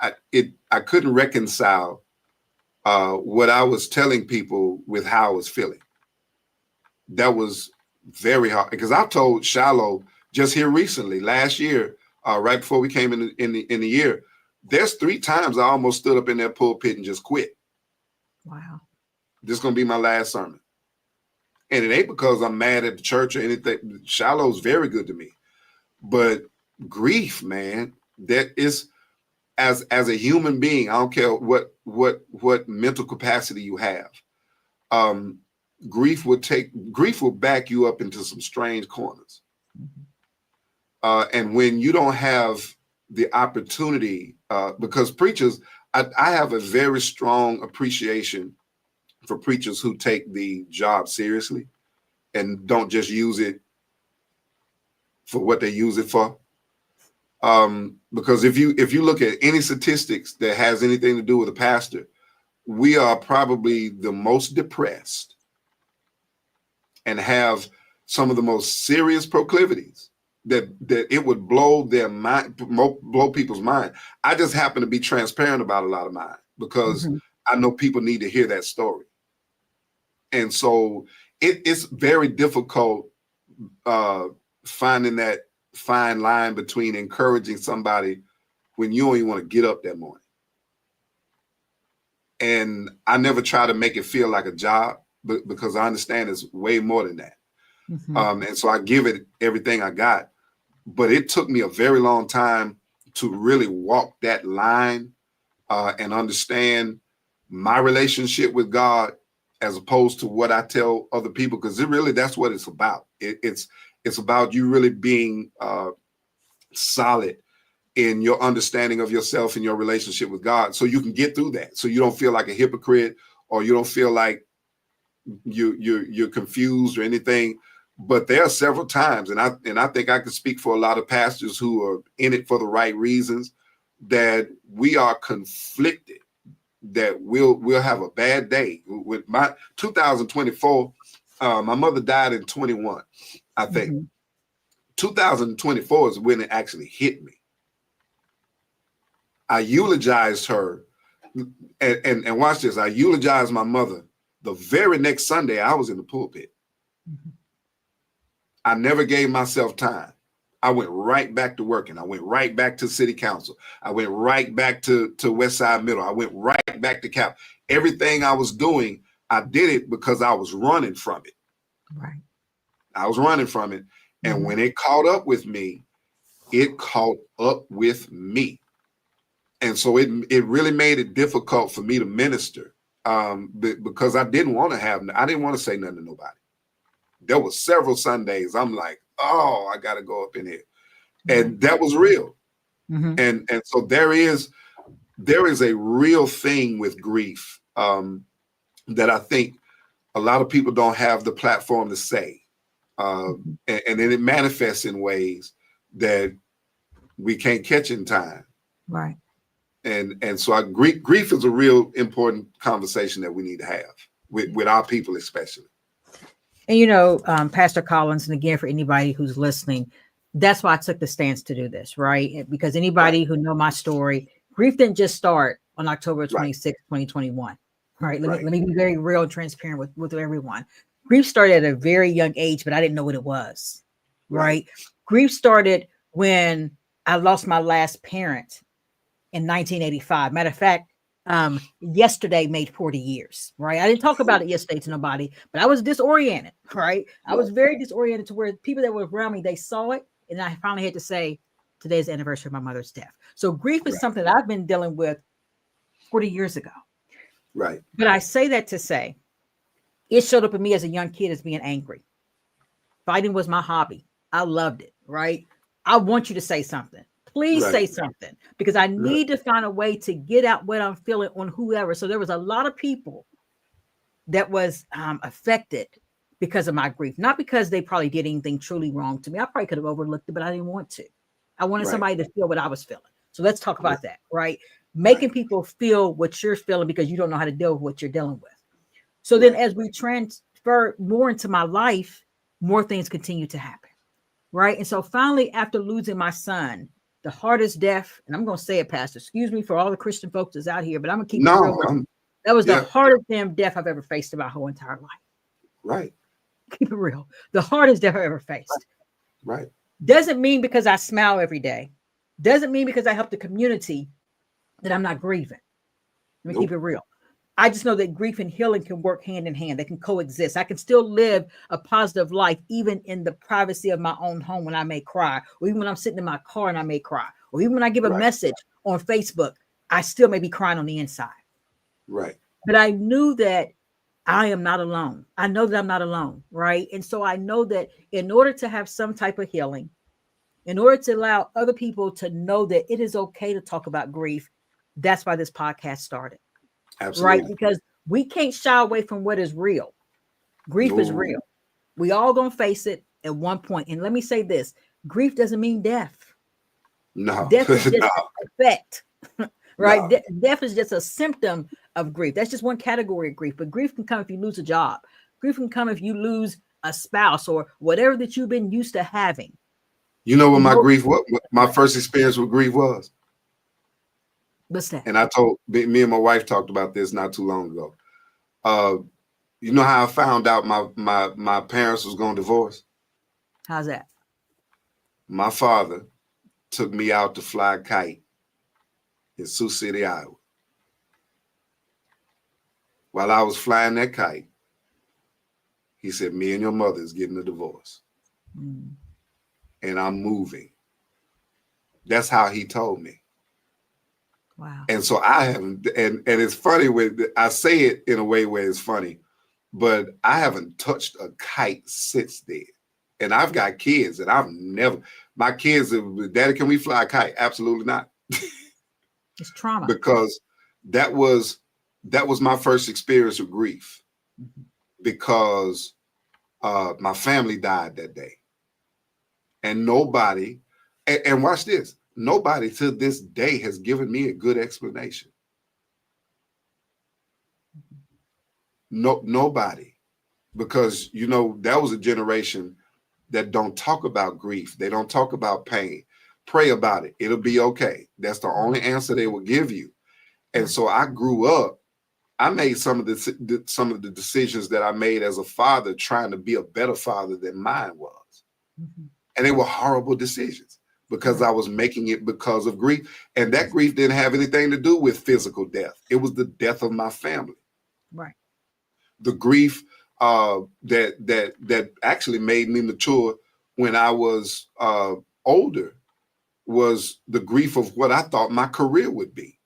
I couldn't reconcile what I was telling people with how I was feeling. That was very hard, because I told Shiloh just here recently, last year, right before we came in the year, there's 3 times I almost stood up in that pulpit and just quit. Wow. This is gonna be my last sermon. And it ain't because I'm mad at the church or anything. Shiloh's very good to me. But grief, man, that is, as a human being, I don't care what mental capacity you have. Grief will back you up into some strange corners. And when you don't have the opportunity, because preachers, I have a very strong appreciation for preachers who take the job seriously and don't just use it for what they use it for. Because if you look at any statistics that has anything to do with a pastor, we are probably the most depressed and have some of the most serious proclivities that it would blow their mind, blow people's mind. I just happen to be transparent about a lot of mine because I know people need to hear that story. And so it's very difficult finding that fine line between encouraging somebody when you don't even want to get up that morning. And I never try to make it feel like a job, because I understand it's way more than that. And so I give it everything I got. But it took me a very long time to really walk that line and understand my relationship with God as opposed to what I tell other people, because that's what it's about. It's about you really being solid in your understanding of yourself and your relationship with God, so you can get through that, so you don't feel like a hypocrite, or you don't feel like you're confused or anything. But there are several times, and I think I can speak for a lot of pastors who are in it for the right reasons, that we are conflicted, that we'll have a bad day. With my 2024, my mother died in 21, I think. 2024 is when it actually hit me. I eulogized her, and watch this. I eulogized my mother. The very next Sunday, I was in the pulpit. I never gave myself time. I went right back to working. I went right back to city council. I went right back to West Side Middle. I went right back to Cap. Everything I was doing, I did it because I was running from it. Right. I was running from it. And when it caught up with me, it caught up with me. And so it really made it difficult for me to minister, because I didn't want to say nothing to nobody. There were several Sundays I'm like, oh, I got to go up in here. And that was real. And so there is a real thing with grief that I think a lot of people don't have the platform to say. And then it manifests in ways that we can't catch in time. Right. And so grief is a real important conversation that we need to have with our people, especially. And Pastor Collins, and again, for anybody who's listening, that's why I took the stance to do this, right? Because anybody who know my story, grief didn't just start on October 26, 2021. Right. Let me be very real and transparent with everyone. Grief started at a very young age, but I didn't know what it was. Right. Grief started when I lost my last parent in 1985. Matter of fact, yesterday made 40 years, right? I didn't talk about it yesterday to nobody, but I was disoriented, right? I was very disoriented to where people that were around me, they saw it. And I finally had to say, today's the anniversary of my mother's death. So grief is something that I've been dealing with 40 years ago. Right. But I say that to say, it showed up in me as a young kid as being angry. Fighting was my hobby. I loved it, right? I want you to say something. Please Right. say something, because I Right. need to find a way to get out what I'm feeling on whoever. So there was a lot of people that was affected because of my grief, not because they probably did anything truly wrong to me. I probably could have overlooked it, but I didn't want to. I wanted Right. somebody to feel what I was feeling. So let's talk Right. about that, right? Right. Making people feel what you're feeling because you don't know how to deal with what you're dealing with. So then Right. as we transfer more into my life, more things continue to happen, right? And so finally, after losing my son, the hardest death, and I'm going to say it, Pastor, excuse me for all the Christian folks that's out here, but I'm going to keep it real. No. That was the Yeah. hardest damn death I've ever faced in my whole entire life. Right. Keep it real. The hardest death I've ever faced. Right. Doesn't mean because I smile every day. Doesn't mean because I help the community that I'm not grieving. Let me keep Nope. it real. I just know that grief and healing can work hand in hand. They can coexist. I can still live a positive life, even in the privacy of my own home when I may cry, or even when I'm sitting in my car and I may cry, or even when I give a Right. message on Facebook, I still may be crying on the inside. Right. But I knew that I am not alone. I know that I'm not alone, right? And so I know that in order to have some type of healing, in order to allow other people to know that it is okay to talk about grief, that's why this podcast started, right? Absolutely. Because we can't shy away from what is real. Grief is No. real. We all gonna face it at one point. And let me say this: grief doesn't mean death. No. Death is just No. an effect, right? No. Death is just a symptom of grief. That's just one category of grief. But grief can come if you lose a job. Grief can come if you lose a spouse or whatever that you've been used to having. You know what my Emo- grief was? My first experience with grief was, What's that? and I told me and my wife talked about this not too long ago. You know how I found out my parents was going to divorce? How's that? My father took me out to fly a kite in Sioux City, Iowa. While I was flying that kite, he said, "Me and your mother is getting a divorce, Mm, and I'm moving." That's how he told me. wow. And so I haven't, and it's funny when I say it in a way where it's funny, but I haven't touched a kite since then. And I've got kids, and I've never. My kids, Daddy, can we fly a kite? Absolutely not, It's trauma. because that was my first experience with grief, Mhm. because my family died that day, and nobody, and watch this, nobody to this day has given me a good explanation. No, nobody, because that was a generation that don't talk about grief. They don't talk about pain. Pray about it. It'll be okay. That's the only answer they will give you. And so I grew up. I made some of the decisions that I made as a father, trying to be a better father than mine was, Mhm. and they were horrible decisions because Right. I was making it because of grief, and that grief didn't have anything to do with physical death. It was the death of my family. Right. The grief that actually made me mature when I was older was the grief of what I thought my career would be.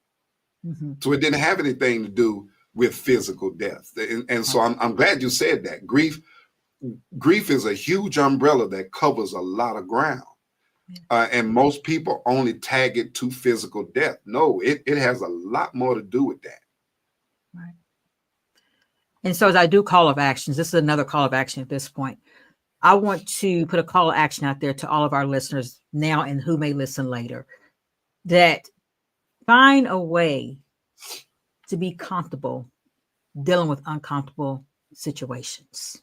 Mhm. So it didn't have anything to do with physical death. And so Right. I'm glad you said that. Grief is a huge umbrella that covers a lot of ground. Yeah. And most people only tag it to physical death. No, it has a lot more to do with that. Right. And so as I do call of actions, this is another call of action at this point. I want to put a call of action out there to all of our listeners now and who may listen later, that find a way to be comfortable dealing with uncomfortable situations.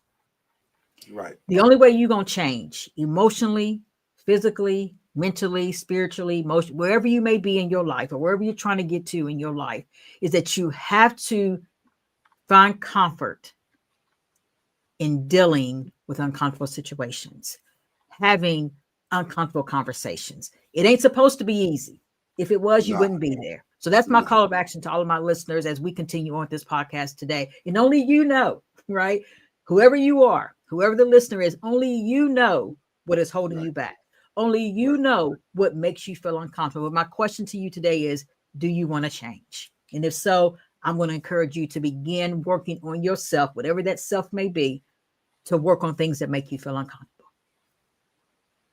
Right. The only way you're going to change emotionally, physically, mentally, spiritually, wherever you may be in your life or wherever you're trying to get to in your life, is that you have to find comfort in dealing with uncomfortable situations, having uncomfortable conversations. It ain't supposed to be easy. If it was, you No, wouldn't be there. So that's my no, call of action to all of my listeners as we continue on with this podcast today. And only you know, right? Whoever you are, whoever the listener is, only you know what is holding right, you back. Only you right. know what makes you feel uncomfortable. My question to you today is, do you want to change? And if so, I'm going to encourage you to begin working on yourself, whatever that self may be, to work on things that make you feel uncomfortable.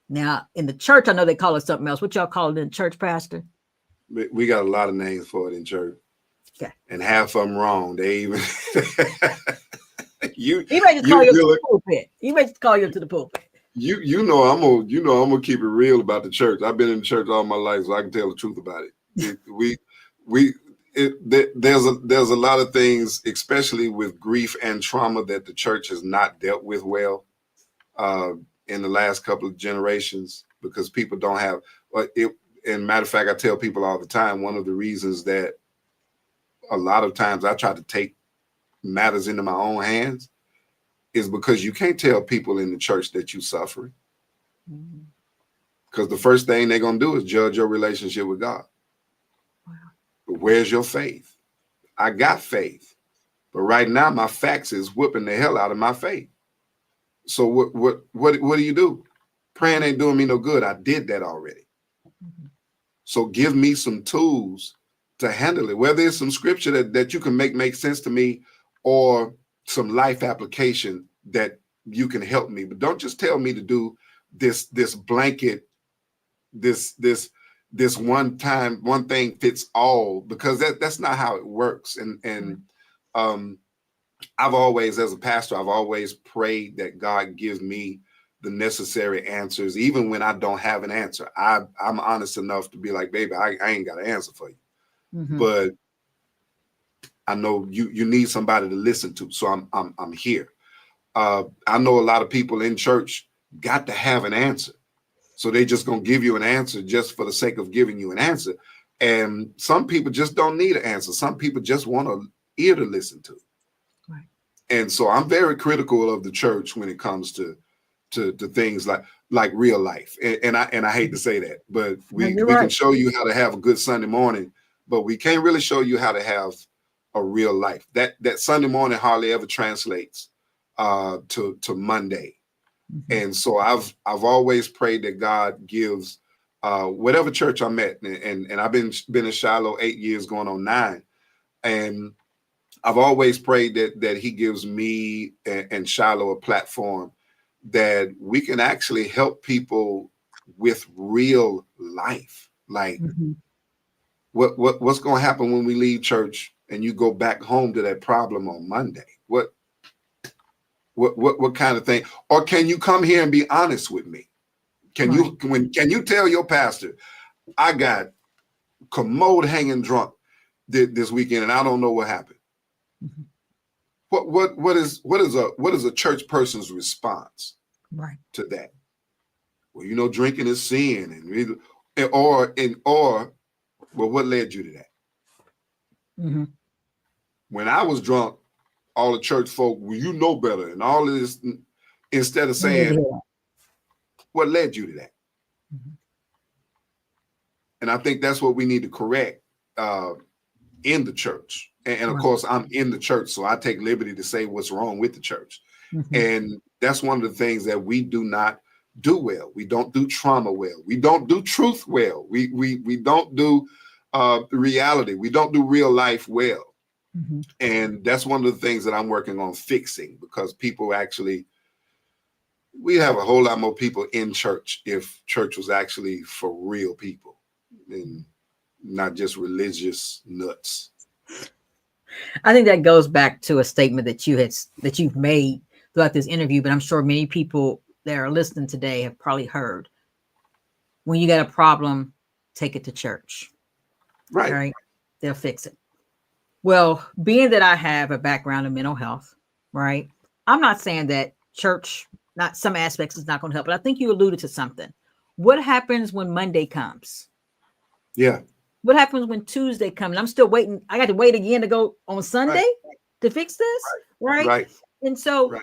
Now, in the church, I know they call it something else. What y'all call it in church, Pastor? We got a lot of names for it in church, Okay. and half of them wrong. They even You may just call you to you the pulpit. You may just call you to the pulpit. I'm gonna keep it real about the church. I've been in the church all my life, so I can tell the truth about it. There's a lot of things, especially with grief and trauma, that the church has not dealt with well uh, in the last couple of generations, because people don't have it. And matter of fact, I tell people all the time, one of the reasons that a lot of times I try to take matters into my own hands is because you can't tell people in the church that you're suffering. Because the first thing they're going to do is judge your relationship with God. Wow. But where's your faith? I got faith, but right now my facts is whooping the hell out of my faith. So what do you do? Praying ain't doing me no good. I did that already. So give me some tools to handle it, whether it's some scripture that you can make sense to me, or some life application that you can help me. But don't just tell me to do this blanket, this one thing fits all, because that's not how it works. And I've always, as a pastor, I've always prayed that God gives me the necessary answers, even when I don't have an answer. I'm honest enough to be like, baby, I ain't got an answer for you, but I know you need somebody to listen to, so I'm here. I know a lot of people in church got to have an answer, so they just gonna give you an answer just for the sake of giving you an answer. And some people just don't need an answer. Some people just want an ear to listen to. Right. And so I'm very critical of the church when it comes to things like real life. And I hate to say that, but we can show you how to have a good Sunday morning, but we can't really show you how to have a real life. That Sunday morning hardly ever translates to Monday. And so I've always prayed that God gives whatever church I'm at, and I've been in Shiloh 8 years, going on 9, and I've always prayed that He gives me and Shiloh a platform that we can actually help people with real life. Like what's going to happen when we leave church and you go back home to that problem on Monday? What kind of thing? Or can you come here and be honest with me? Can you tell your pastor, I got commode hanging drunk this weekend and I don't know what happened? What is a church person's response to that? Well, drinking is sin, or well, what led you to that? When I was drunk, all the church folk, well, you know better, and all of this, instead of saying, what led you to that? And I think that's what we need to correct in the church. And of course, I'm in the church, so I take liberty to say what's wrong with the church. And that's one of the things that we do not do well. We don't do trauma well. We don't do truth well. We don't do reality. We don't do real life well. And that's one of the things that I'm working on fixing, because people actually, we have a whole lot more people in church if church was actually for real people and not just religious nuts. I think that goes back to a statement that you've made throughout this interview, but I'm sure many people that are listening today have probably heard. When you got a problem, take it to church. Right? They'll fix it. Well, being that I have a background in mental health, right? I'm not saying that church, not some aspects, is not going to help, but I think you alluded to something. What happens when Monday comes? Yeah. What happens when Tuesday comes? I'm still waiting. I got to wait again to go on Sunday to fix this, right? And so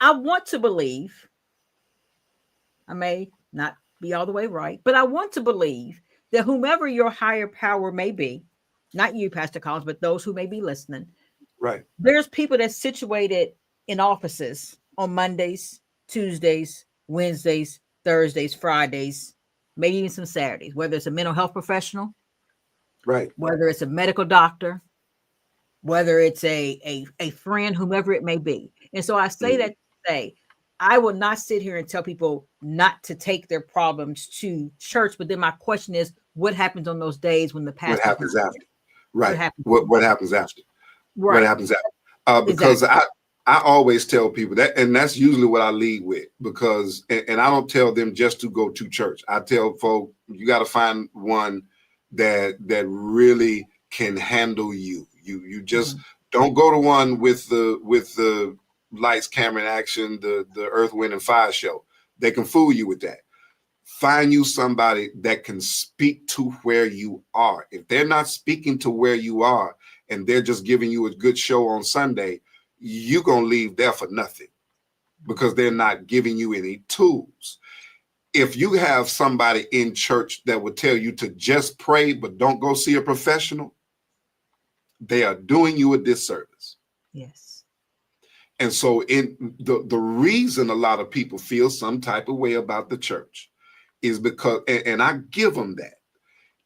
I want to believe, I may not be all the way right, but I want to believe that whomever your higher power may be, not you, Pastor Collins, but those who may be listening, there's people that's situated in offices on Mondays, Tuesdays, Wednesdays, Thursdays, Fridays, maybe even some Saturdays, whether it's a mental health professional, whether it's a medical doctor, whether it's a friend, whomever it may be. And so I say that to say, I will not sit here and tell people not to take their problems to church. But then my question is, what happens on those days when the What pastor's not happens after? there? What Right. happens? What happens after? What Right. happens after? Because Exactly. I always tell people that, and that's usually what I lead with, because and I don't tell them just to go to church. I tell folk you got to find one that really can handle you. You just Mhm. don't go to one with the lights, camera, and action, the Earth, Wind, and Fire show. They can fool you with that. Find you somebody that can speak to where you are. If they're not speaking to where you are and they're just giving you a good show on Sunday, you're going to leave there for nothing because they're not giving you any tools. If you have somebody in church that would tell you to just pray but don't go see a professional, they are doing you a disservice. Yes. And so in the reason a lot of people feel some type of way about the church is because, and I give them that,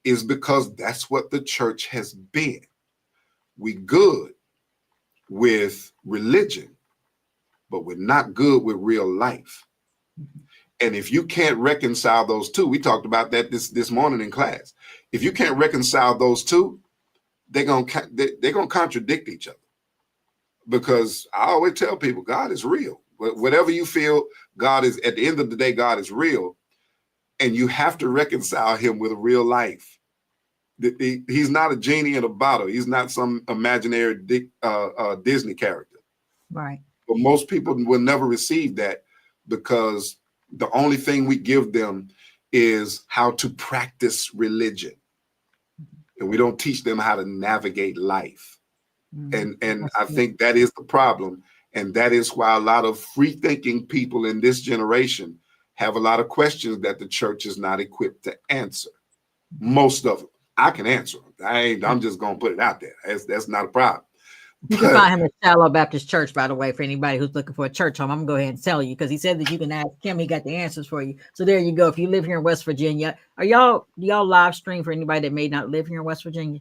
is because that's what the church has been. We good with religion, but we're not good with real life. Mhm. And if you can't reconcile those two, we talked about that this morning in class. If you can't reconcile those two, they're gonna contradict each other. Because I always tell people, God is real. Whatever you feel, God is, at the end of the day, God is real, and you have to reconcile Him with real life. He's not a genie in a bottle. He's not some imaginary Disney character. Right. But most people will never receive that because the only thing we give them is how to practice religion, and we don't teach them how to navigate life. Mhm. And That's I good. think that is the problem, and that is why a lot of free thinking people in this generation have a lot of questions that the church is not equipped to answer. Most of them I can answer them. I'm just gonna put it out there. That's not a problem. You can But find him at Shallow Baptist Church, by the way, for anybody who's looking for a church home. I'm gonna go ahead and tell you because he said that you can ask him. He got the answers for you. So there you go. If you live here in West Virginia, do y'all live stream for anybody that may not live here in West Virginia?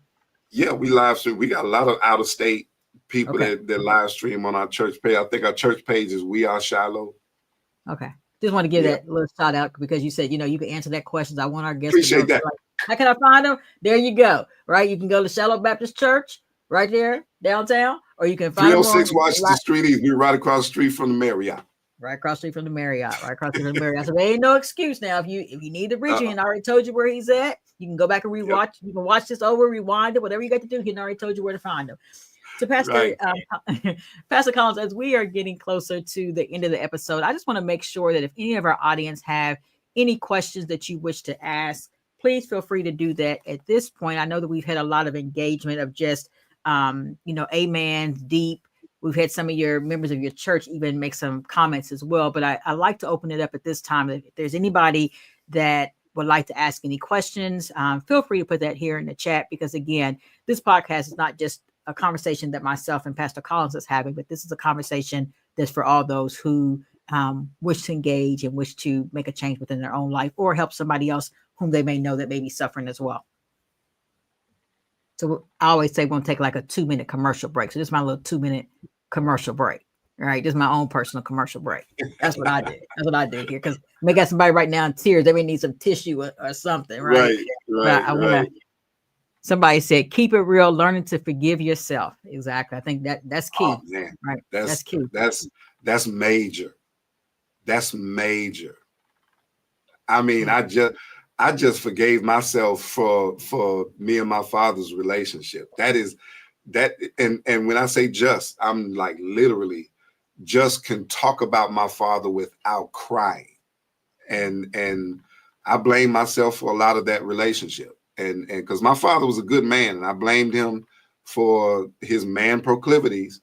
yeah, we live stream. We got a lot of out of state people Okay. that live stream on our church page. I think our church page is We Are Shiloh. Okay. Just want to give Yeah, that little shout out because you said, you can answer that questions. I want our guests to know. appreciate So that. like, how can I find them? There you go. Right. You can go to Shallow Baptist Church right there downtown, or you can find them on 306 Washington Street East. We're right across the street from the Marriott. right across the street from the Marriott, right across the street from the Marriott. So there ain't no excuse now. If you need the Uh, region, I already told you where he's at. You can go back and yep, rewatch. You can watch this over, rewind it, whatever you got to do. He already told you where to find him. So, right. Pastor Collins, as we are getting closer to the end of the episode, I just want to make sure that if any of our audience have any questions that you wish to ask, please feel free to do that at this point. I know that we've had a lot of engagement of just, amen, deep. We've had some of your members of your church even make some comments as well. But I like to open it up at this time. If there's anybody that would like to ask any questions, feel free to put that here in the chat because, again, this podcast is not just a conversation that myself and Pastor Collins is having, but this is a conversation that's for all those who wish to engage and wish to make a change within their own life or help somebody else whom they may know that may be suffering as well. So I always say we're going to take like a 2-minute commercial break. So this is my little 2-minute commercial break. All right. This is my own personal commercial break. That's what I did. That's what I did here. Because may got somebody right now in tears. They may need some tissue or something. Right. Right, But right, I want to, right. somebody said, keep it real, learning to forgive yourself. Exactly. I think that's Oh key. man, Right. That's that's key. that's major. That's major. I mean, Yeah. I just forgave myself for me and my father's relationship. That is that, and when I say just, I'm like literally just can talk about my father without crying. And I blame myself for a lot of that relationship. And because my father was a good man, and I blamed him for his man proclivities.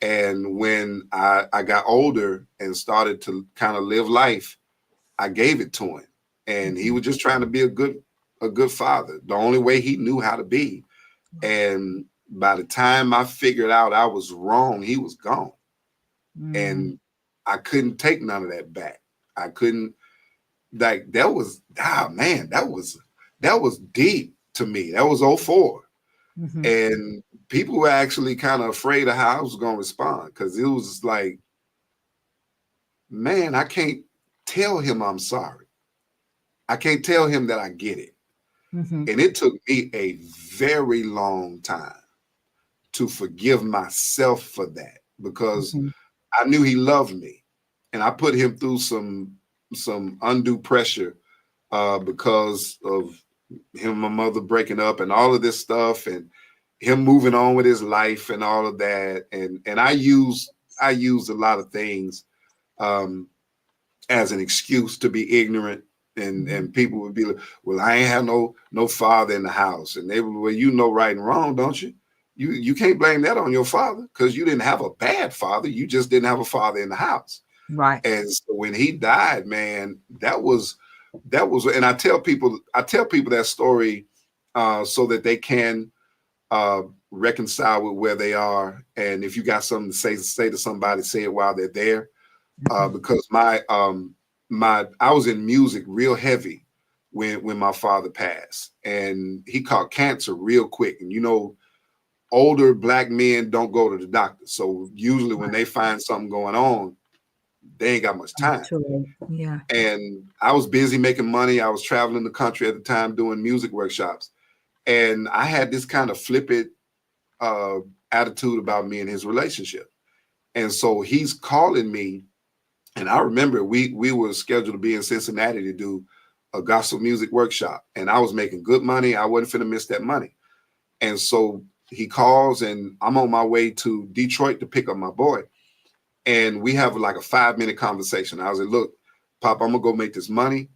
And when I got older and started to kind of live life, I gave it to him. And he Mhm. was just trying to be a good father, the only way he knew how to be. And by the time I figured out I was wrong, he was gone. Mm, And I couldn't take none of that back. I couldn't, like, that was, man, that was deep to me. That was '04. mhm. And people were actually kind of afraid of how I was going to respond because it was like, man, I can't tell him I'm sorry. I can't tell him that I get it. Mm-hmm. And it took me a very long time to forgive myself for that, because Mm-hmm. I knew he loved me, and I put him through some undue pressure because of him and my mother breaking up and all of this stuff, and him moving on with his life and all of that. And I used a lot of things um, as an excuse to be ignorant. And people would be like, well, I ain't have no father in the house. And they would, well, you know right and wrong, don't you? You can't blame that on your father, because you didn't have a bad father. You just didn't have a father in the house. Right. And so when he died, man, that was, and I tell people that story so that they can reconcile with where they are. And if you got something to say to somebody, say it while they're there. Mm-hmm. Because I was in music real heavy when my father passed, and he caught cancer real quick. And older black men don't go to the doctor, so usually when they find something going on, they ain't got much time. True. Yeah. And I was busy making money. I was traveling the country at the time doing music workshops, and I had this kind of flippant uh, attitude about me and his relationship. And so he's calling me. And I remember we were scheduled to be in Cincinnati to do a gospel music workshop, and I was making good money. I wasn't finna miss that money. And so he calls, and I'm on my way to Detroit to pick up my boy. And we have like a 5-minute conversation. I was like, look, Pop, I'm gonna go make this money.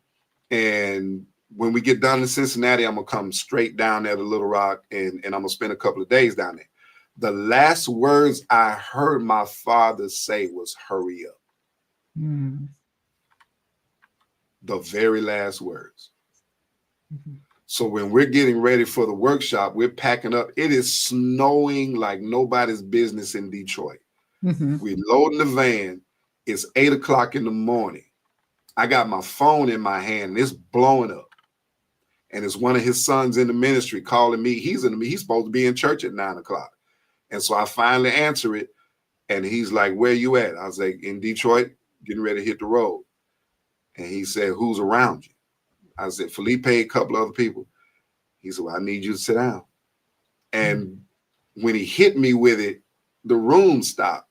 And when we get done in Cincinnati, I'm gonna come straight down there to Little Rock, and I'm gonna spend a couple of days down there. The last words I heard my father say was, hurry up. Mm-hmm. The very last words. Mm-hmm. So when we're getting ready for the workshop, we're packing up. It is snowing like nobody's business in Detroit. Mm-hmm. We're loading the van. It's 8 o'clock in the morning. I got my phone in my hand and it's blowing up. And it's one of his sons in the ministry calling me. He's supposed to be in church at 9 o'clock. And so I finally answer it. And he's like, where you at? I was like, in Detroit, getting ready to hit the road. And he said, who's around you? I said, Felipe, a couple other people. He said, well, I need you to sit down. And when he hit me with it, the room stopped.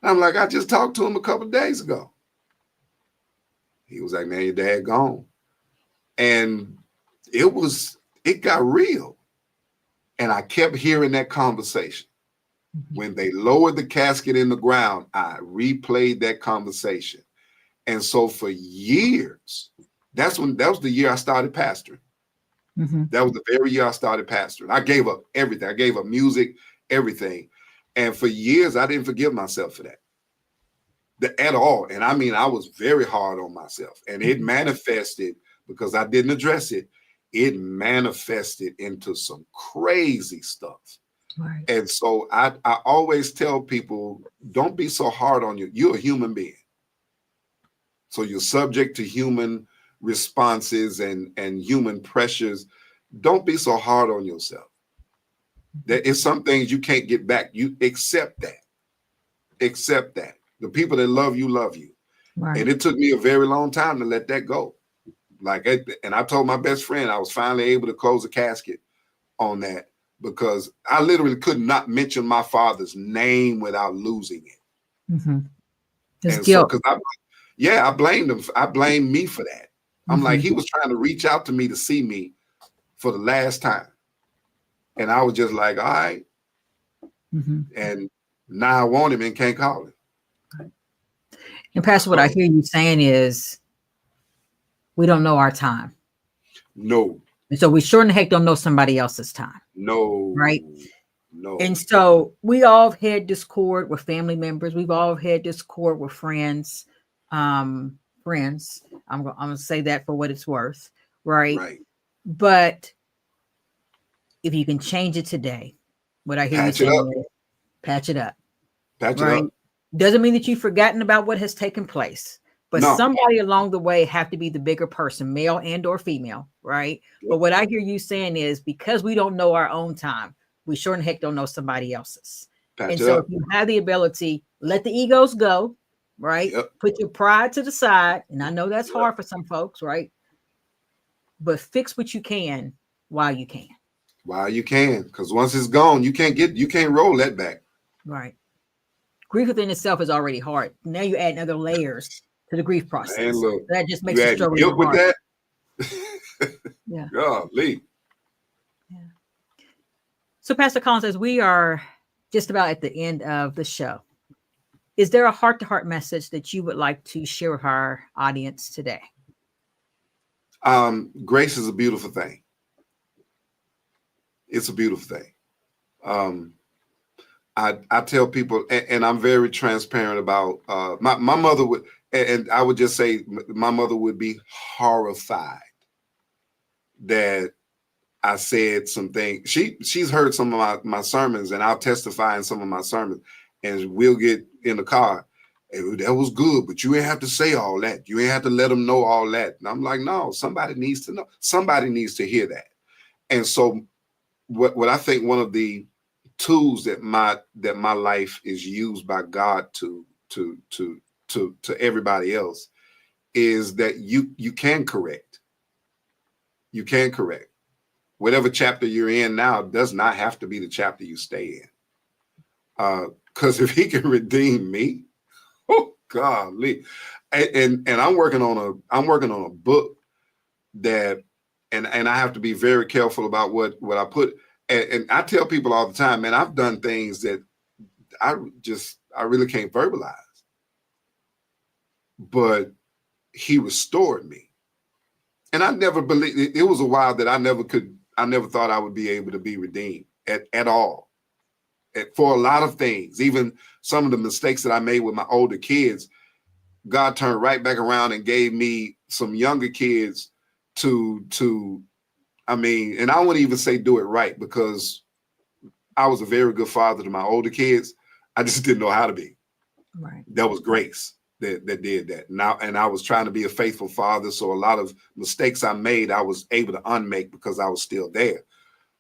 I'm like, I just talked to him a couple of days ago. He was like, man, your dad gone. And it got real. And I kept hearing that conversation. When they lowered the casket in the ground, I replayed that conversation. And so for years, that was the year I started pastoring. Mm-hmm. That was the very year I started pastoring. I gave up everything. I gave up music, everything. And for years, I didn't forgive myself for that at all. And I mean, I was very hard on myself. And it manifested, because I didn't address it, it manifested into some crazy stuff. Right. And so I always tell people, don't be so hard on you. You're a human being. So you're subject to human responses and human pressures. Don't be so hard on yourself. There is some things you can't get back. You accept that. Accept that. The people that love you love you. Right. And it took me a very long time to let that go. And I told my best friend I was finally able to close the casket on that, because I literally could not mention my father's name without losing it. Mm-hmm. It's And so, guilt. because I blamed him. I blamed me for that. I'm like, he was trying to reach out to me to see me for the last time. And I was just like, all right. Mm-hmm. And now I want him and can't call him. Right. And Pastor, what I hear you saying is we don't know our time. No. And so we sure in the heck don't know somebody else's time. No. Right. No. And so we all have had discord with family members. We've all had discord with friends. Friends. I'm going to say that for what it's worth. Right. Right. But if you can change it today, what I hear you saying is patch it up. Patch it up. Doesn't mean that you've forgotten about what has taken place, but No. somebody along the way have to be the bigger person, male and or female, right? Yep. But what I hear you saying is, because we don't know our own time, we sure in heck don't know somebody else's. Patch and it so up. if you have the ability, let the egos go, right? Yep. Put your pride to the side. And I know that's Yep. hard for some folks, right? But fix what you can while you can. While you can, because once it's gone, you can't roll that back. Right. Grief within itself is already hard. Now you add other layers to the grief Man, process. look, That just you makes the add struggle guilt even with harder. that. Yeah. Golly. Yeah. So, Pastor Collins, as we are just about at the end of the show, is there a heart-to-heart message that you would like to share with our audience today? Grace is a beautiful thing. It's a beautiful thing. I tell people, and I'm very transparent about my mother would, and I would just say my mother would be horrified that I said some things. She's heard some of my sermons, and I'll testify in some of my sermons, and we'll get in the car. "Hey, that was good, but you ain't have to say all that. You ain't have to let them know all that." And I'm like, no, somebody needs to know. Somebody needs to hear that. And so, what I think one of the tools that my life is used by God to everybody else is that you can correct. You can correct. Whatever chapter you're in now does not have to be the chapter you stay in. Because if he can redeem me, oh golly. And I'm working on a book that and I have to be very careful about what I put. And I tell people all the time, man, I've done things that I really can't verbalize. But he restored me. And I never believed it was a while that I never thought I would be able to be redeemed at all. For a lot of things, even some of the mistakes that I made with my older kids, God turned right back around and gave me some younger kids to I mean, and I wouldn't even say do it right because I was a very good father to my older kids. I just didn't know how to be. Right. That was grace that did that. And I was trying to be a faithful father. So a lot of mistakes I made, I was able to unmake because I was still there.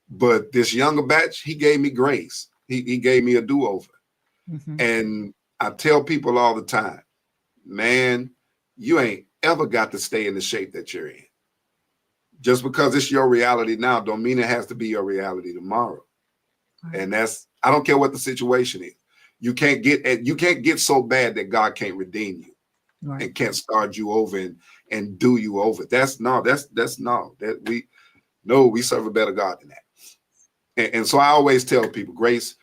But this younger batch, he gave me grace. He gave me a do-over. Mm-hmm. And I tell people all the time, man, you ain't ever got to stay in the shape that you're in. Just because it's your reality now don't mean it has to be your reality tomorrow. Right. And I don't care what the situation is. You can't get so bad that God can't redeem you. Right. And can't start you over and do you over. We serve a better God than that. And so I always tell people grace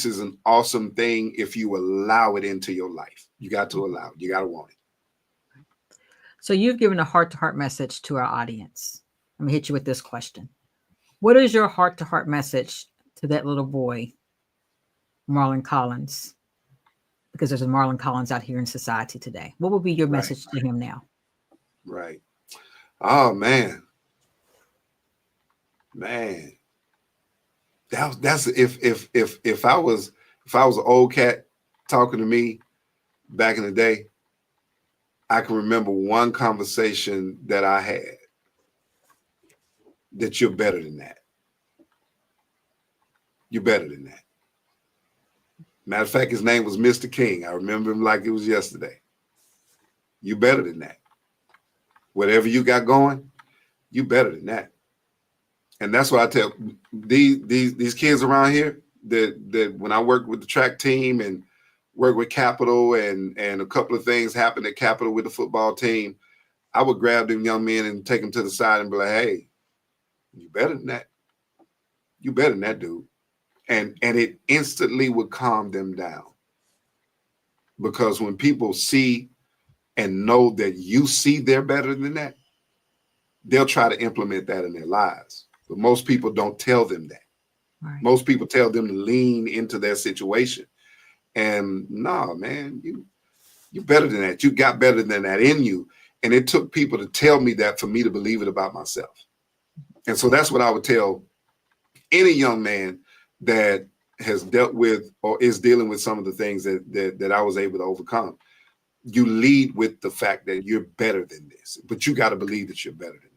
is an awesome thing if you allow it into your life. You got to allow it. You got to want it. So you've given a heart-to-heart message to our audience. Let me hit you with this question. What is your heart-to-heart message to that little boy, Marlon Collins? Because there's a Marlon Collins out here in society today. What would be your message to him now? Right. Oh, man. That's if I was an old cat talking to me back in the day, I can remember one conversation that I had that you're better than that. You're better than that. Matter of fact, his name was Mr. King. I remember him like it was yesterday. You better than that. Whatever you got going, you better than that. And that's what I tell these kids around here that when I work with the track team and work with Capital and a couple of things happened at Capital with the football team, I would grab them young men and take them to the side and be like, hey, you better than that. You better than that, dude. And it instantly would calm them down. Because when people see and know that you see they're better than that, they'll try to implement that in their lives. But most people don't tell them that. Right. Most people tell them to lean into their situation. And no, man, you better than that. You got better than that in you. And it took people to tell me that for me to believe it about myself. And so that's what I would tell any young man that has dealt with or is dealing with some of the things that I was able to overcome. You lead with the fact that you're better than this, but you got to believe that you're better than that.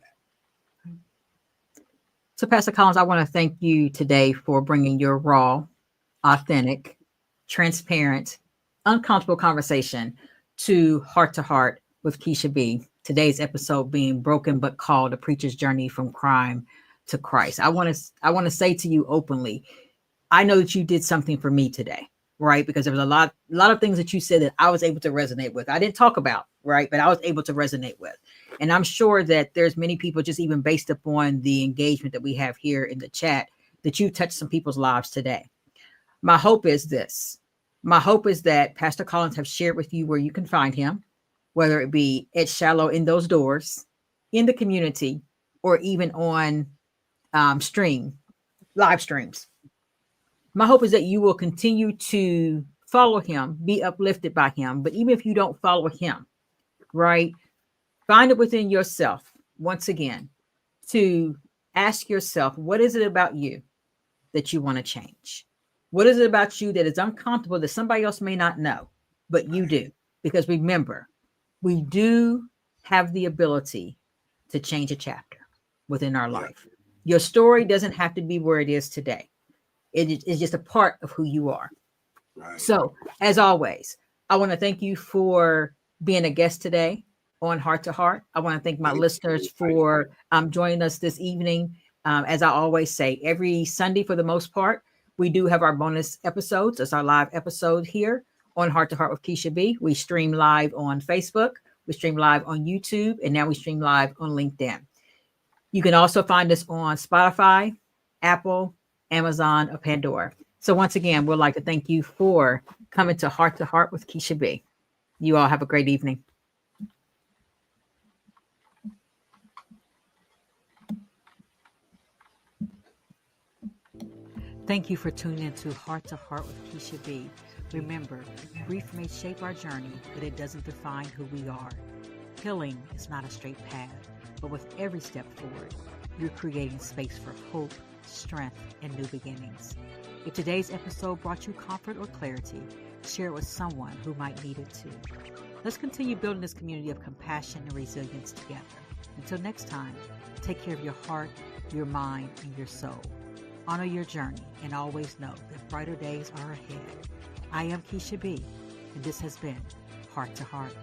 So, Pastor Collins, I want to thank you today for bringing your raw, authentic, transparent, uncomfortable conversation to Heart with Keisha B. Today's episode being Broken but Called: A Preacher's Journey from Crime to Christ. I want to say to you openly, I know that you did something for me today, right? Because there was a lot of things that you said that I was able to resonate with. I didn't talk about, right? But I was able to resonate with. And I'm sure that there's many people, just even based upon the engagement that we have here in the chat, that you touched some people's lives today. My hope is this. My hope is that Pastor Collins have shared with you where you can find him, whether it be at Shallow in those doors, in the community, or even on live streams. My hope is that you will continue to follow him, be uplifted by him. But even if you don't follow him, right, find it within yourself, once again, to ask yourself, what is it about you that you want to change? What is it about you that is uncomfortable that somebody else may not know, but you do? Because remember, we do have the ability to change a chapter within our life. Your story doesn't have to be where it is today. It is just a part of who you are. Right. So, as always, I want to thank you for being a guest today on Heart to Heart. I want to thank my listeners for joining us this evening. As I always say, every Sunday, for the most part, we do have our bonus episodes. It's our live episode here on Heart to Heart with Keisha B. We stream live on Facebook. We stream live on YouTube. And now we stream live on LinkedIn. You can also find us on Spotify, Apple, Amazon, or Pandora. So once again, we'd like to thank you for coming to Heart with Keisha B. You all have a great evening. Thank you for tuning in to Heart with Keisha B. Remember, grief may shape our journey, but it doesn't define who we are. Healing is not a straight path, but with every step forward, you're creating space for hope, strength, and new beginnings. If today's episode brought you comfort or clarity, share it with someone who might need it too. Let's continue building this community of compassion and resilience together. Until next time, take care of your heart, your mind, and your soul. Honor your journey and always know that brighter days are ahead. I am Keisha B, and this has been Heart to Heart.